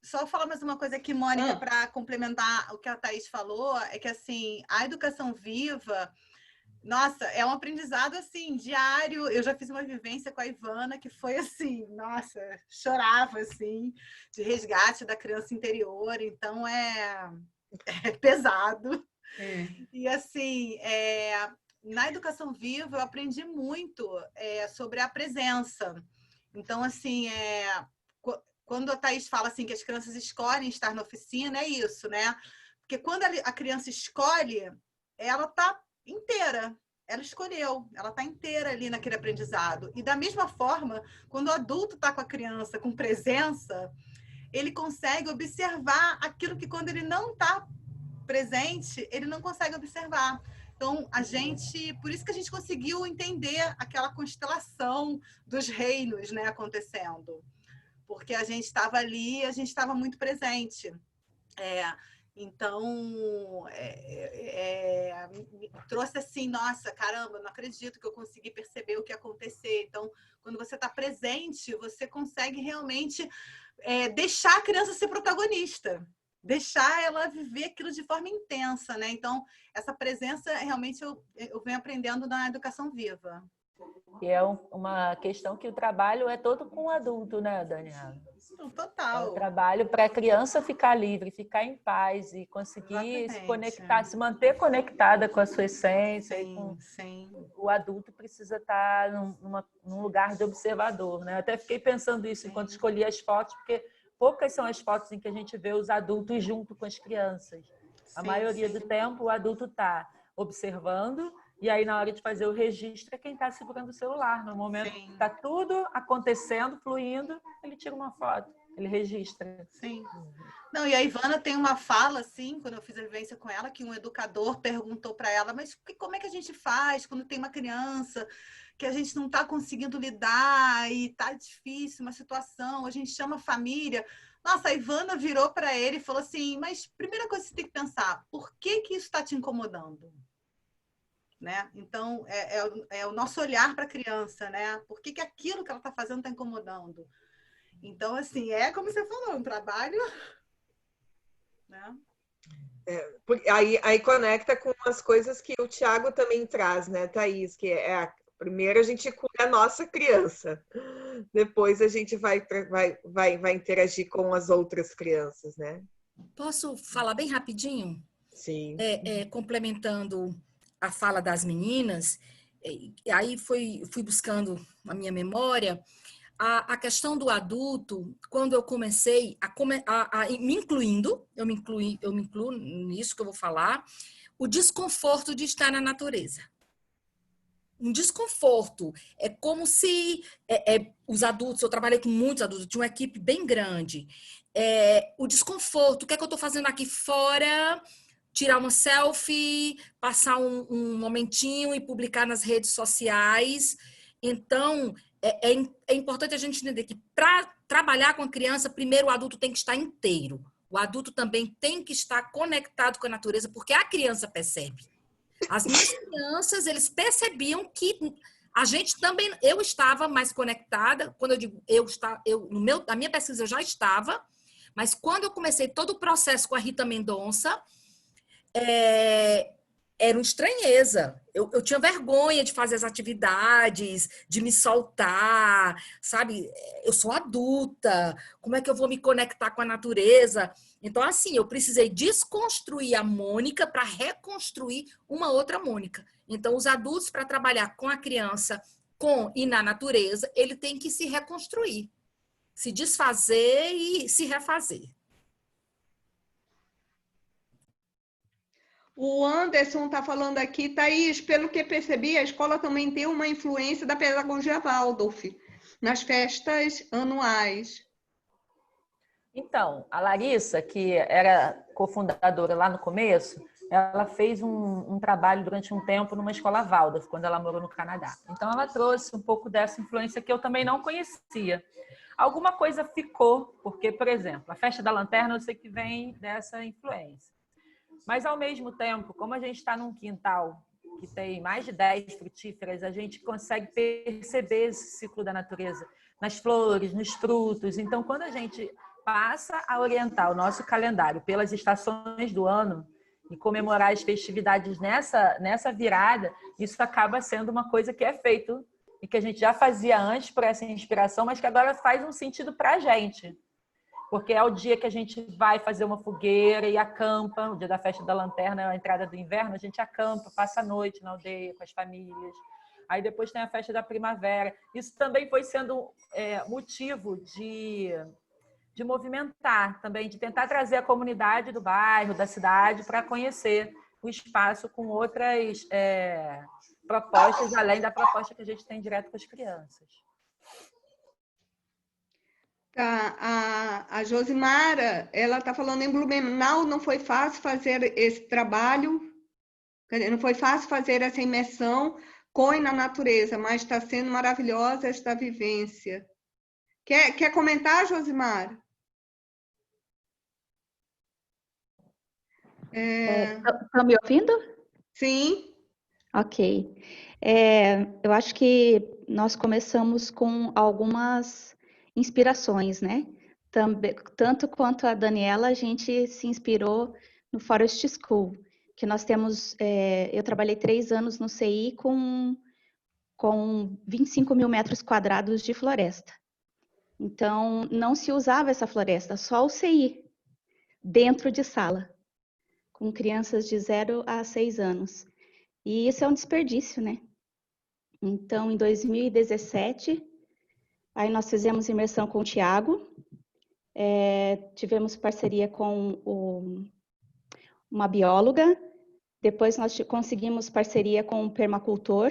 Só falar mais uma coisa aqui, Mônica, para complementar o que a Thaís falou, é que assim, a educação viva, nossa, é um aprendizado assim, diário. Eu já fiz uma vivência com a Ivana que foi assim, nossa, chorava assim, de resgate da criança interior, então é pesado. E assim, na educação viva eu aprendi muito sobre a presença. Então, assim, quando a Thaís fala assim, que as crianças escolhem estar na oficina, é isso, né? Porque quando a criança escolhe, ela está inteira. Ela escolheu, ela está inteira ali naquele aprendizado. E da mesma forma, quando o adulto está com a criança, com presença, ele consegue observar aquilo que quando ele não está presente, ele não consegue observar. Então, por isso que a gente conseguiu entender aquela constelação dos reinos, né, acontecendo. Porque a gente estava ali, a gente estava muito presente. Então, me trouxe assim, nossa, caramba, não acredito que eu consegui perceber o que ia acontecer. Então, quando você está presente, você consegue realmente deixar a criança ser protagonista. Deixar ela viver aquilo de forma intensa, né? Então, essa presença, realmente, eu venho aprendendo na educação viva. E é uma questão que o trabalho é todo com o adulto, né, Daniela? Total. É o trabalho para a criança ficar livre, ficar em paz e conseguir se conectar, se manter conectada com a sua essência. Sim. O adulto precisa estar num lugar de observador, né? Eu até fiquei pensando isso enquanto escolhi as fotos, porque poucas são as fotos em que a gente vê os adultos junto com as crianças. A maioria do tempo o adulto está observando e aí na hora de fazer o registro é quem está segurando o celular. No momento que está tudo acontecendo, fluindo, ele tira uma foto, ele registra. Sim. Não, e a Ivana tem uma fala, assim, quando eu fiz a vivência com ela, que um educador perguntou para ela, mas como é que a gente faz quando tem uma criança que a gente não está conseguindo lidar e está difícil uma situação, a gente chama a família. Nossa, a Ivana virou para ele e falou assim, mas primeira coisa que você tem que pensar, por que isso está te incomodando? Né? Então, é o nosso olhar para a criança, né? Por que aquilo que ela está fazendo está incomodando? Então, assim, como você falou, um trabalho... Né? Aí conecta com as coisas que o Tiago também traz, né, Thaís? Que primeiro a gente cura a nossa criança, depois a gente vai interagir com as outras crianças, né? Posso falar bem rapidinho? Sim. Complementando a fala das meninas, aí fui buscando a minha memória, a questão do adulto, quando eu comecei me incluindo, eu me incluo nisso que eu vou falar, o desconforto de estar na natureza. Um desconforto. É como se os adultos, eu trabalhei com muitos adultos, tinha uma equipe bem grande. O desconforto, o que é que eu estou fazendo aqui fora? Tirar uma selfie, passar um momentinho e publicar nas redes sociais. Então, é importante a gente entender que para trabalhar com a criança, primeiro o adulto tem que estar inteiro. O adulto também tem que estar conectado com a natureza, porque a criança percebe. As minhas crianças, eles percebiam que a gente também... Eu estava mais conectada. Quando eu digo na minha pesquisa eu já estava, mas quando eu comecei todo o processo com a Rita Mendonça, era uma estranheza. Eu tinha vergonha de fazer as atividades, de me soltar, sabe? Eu sou adulta, como é que eu vou me conectar com a natureza? Então, assim, eu precisei desconstruir a Mônica para reconstruir uma outra Mônica. Então, os adultos, para trabalhar com a criança, com e na natureza, ele tem que se reconstruir, se desfazer e se refazer. O Anderson está falando aqui, Thaís, pelo que percebi, a escola também tem uma influência da pedagogia Waldorf nas festas anuais. Então, a Larissa, que era cofundadora lá no começo, ela fez um trabalho durante um tempo numa escola Waldorf, quando ela morou no Canadá. Então, ela trouxe um pouco dessa influência que eu também não conhecia. Alguma coisa ficou, porque, por exemplo, a Festa da Lanterna eu sei que vem dessa influência. Mas, ao mesmo tempo, como a gente está num quintal que tem mais de 10 frutíferas, a gente consegue perceber esse ciclo da natureza nas flores, nos frutos. Então, quando a gente passa a orientar o nosso calendário pelas estações do ano e comemorar as festividades nessa virada, isso acaba sendo uma coisa que é feito e que a gente já fazia antes por essa inspiração, mas que agora faz um sentido para a gente. Porque é o dia que a gente vai fazer uma fogueira e acampa, o dia da Festa da Lanterna, a entrada do inverno, a gente acampa, passa a noite na aldeia com as famílias. Aí depois tem a Festa da Primavera. Isso também foi sendo motivo de movimentar também, de tentar trazer a comunidade do bairro, da cidade, para conhecer o espaço com outras propostas, além da proposta que a gente tem direto com as crianças. Tá, a Josimara, ela está falando em Blumenau, não foi fácil fazer esse trabalho, não foi fácil fazer essa imersão com e na natureza, mas está sendo maravilhosa esta vivência. Quer comentar, Josimara? Estão me ouvindo? Sim. Ok. Eu acho que nós começamos com algumas inspirações, né? Tanto quanto a Daniela, a gente se inspirou no Forest School, que nós temos... eu trabalhei 3 anos no CI com 25 mil metros quadrados de floresta. Então, não se usava essa floresta, só o CI, dentro de sala, com crianças de 0 a 6 anos. E isso é um desperdício, né? Então, em 2017, aí nós fizemos imersão com o Tiago, tivemos parceria com uma bióloga, depois nós conseguimos parceria com um permacultor,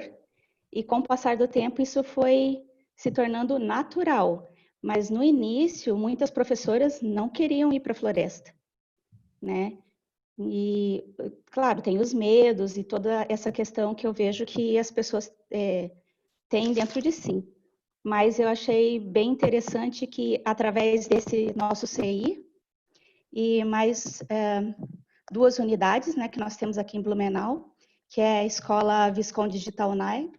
e com o passar do tempo isso foi se tornando natural. Mas no início, muitas professoras não queriam ir para a floresta, né? E, claro, tem os medos e toda essa questão que eu vejo que as pessoas têm dentro de si. Mas eu achei bem interessante que, através desse nosso CI, e mais 2 unidades, né, que nós temos aqui em Blumenau, que é a Escola Visconde de Tournai,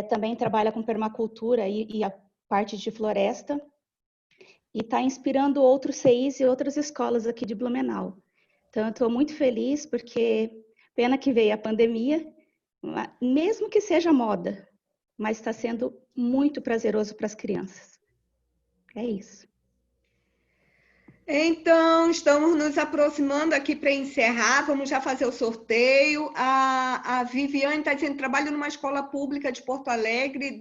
também trabalha com permacultura e a parte de floresta, e está inspirando outros CIs e outras escolas aqui de Blumenau. Então, eu estou muito feliz, porque pena que veio a pandemia, mesmo que seja moda, mas está sendo muito prazeroso para as crianças. É isso. Então, estamos nos aproximando aqui para encerrar, vamos já fazer o sorteio. A Viviane está dizendo que trabalha numa escola pública de Porto Alegre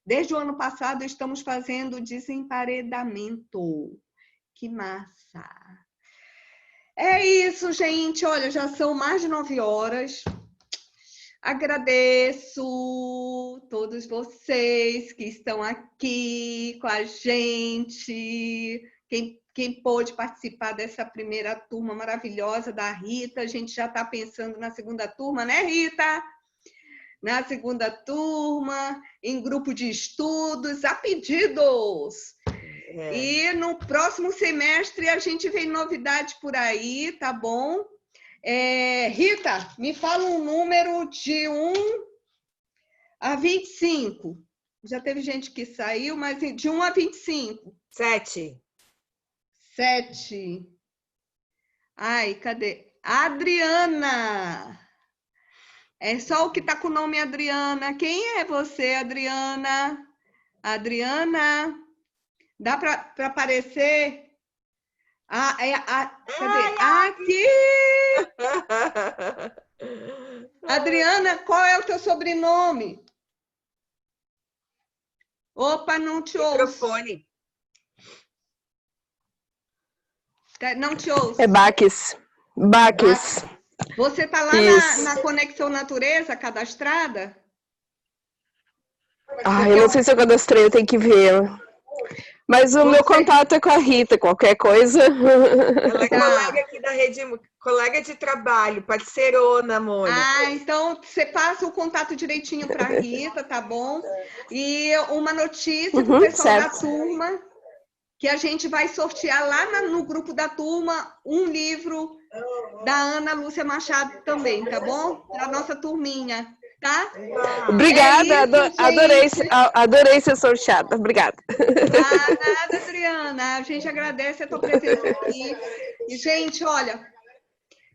desde o ano passado, estamos fazendo desemparedamento. Que massa! É isso, gente. Olha, já são mais de 9 horas. Agradeço todos vocês que estão aqui com a gente. Quem pôde participar dessa primeira turma maravilhosa da Rita. A gente já está pensando na segunda turma, né, Rita? na segunda turma, em grupo de estudos, a pedidos. E no próximo semestre a gente vem novidade por aí, tá bom? Rita, me fala um número de 1 a 25. Já teve gente que saiu, mas de 1 a 25. 7. 7. Ai, cadê? Adriana. É só o que está com o nome Adriana. Quem é você, Adriana? Adriana. Dá para aparecer? Cadê? Aqui! Adriana, qual é o teu sobrenome? Opa, não te ouço. Microfone. Não te ouço. É Baques. Baques. Você está lá na Conexão Natureza, cadastrada? Eu não sei se eu cadastrei, eu tenho que ver. Mas o meu contato é com a Rita, qualquer coisa. Ela é colega aqui da rede, colega de trabalho, parceirona, Mônica. Então você passa o contato direitinho para a Rita, tá bom? E uma notícia para o pessoal da turma, que a gente vai sortear lá no grupo da turma um livro da Ana Lúcia Machado também, tá bom? Da nossa turminha, tá? Obrigada, adorei ser sorteada. Obrigada. Nada, Adriana. A gente agradece a tua presença aqui. E, gente, olha,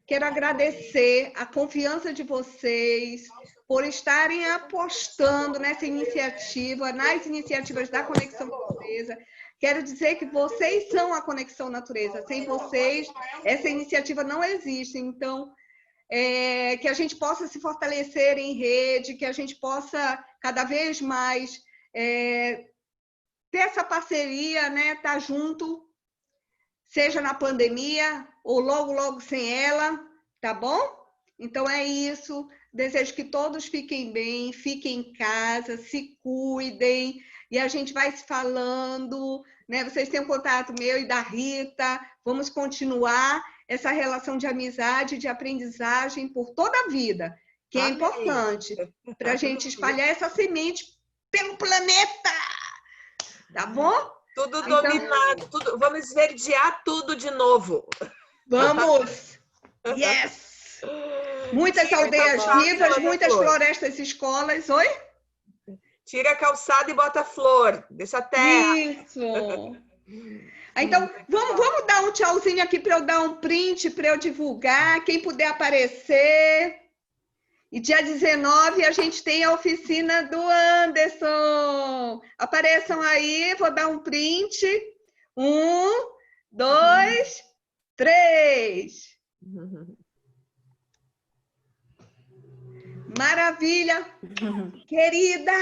quero agradecer a confiança de vocês por estarem apostando nessa iniciativa, nas iniciativas da Conexão Natureza. Quero dizer que vocês são a Conexão Natureza. Sem vocês, essa iniciativa não existe. Então, que a gente possa se fortalecer em rede, que a gente possa cada vez mais ter essa parceria, né? Estar junto, seja na pandemia ou logo, logo sem ela, tá bom? Então é isso. Desejo que todos fiquem bem, fiquem em casa, se cuidem e a gente vai se falando, né? Vocês têm um contato meu e da Rita. Vamos continuar essa relação de amizade, de aprendizagem por toda a vida, que é importante para a gente espalhar essa semente pelo planeta. Tá bom? Tudo dominado, tudo. Vamos esverdear tudo de novo. Vamos! Yes! Muitas aldeias vivas, muitas florestas e escolas. Oi? Tira a calçada e bota flor. Deixa a terra. Isso! Então, vamos dar um tchauzinho aqui para eu dar um print, para eu divulgar. Quem puder aparecer. E dia 19 a gente tem a oficina do Anderson. Apareçam aí, vou dar um print. 1, 2, 3. Maravilha! Queridas!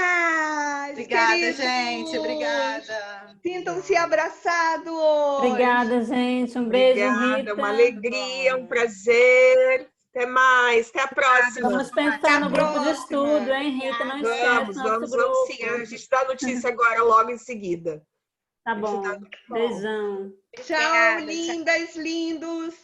Obrigada, queridos, gente. Obrigada. Sintam-se abraçados. Obrigada, gente. Um beijo, Rita. Uma alegria, um prazer. Até mais, até a próxima. Vamos pensar no grupo de estudo, hein, Rita? Não esquece vamos sim. A gente dá notícia agora, logo em seguida. Tá bom. Beijão. Tchau, lindas, lindos.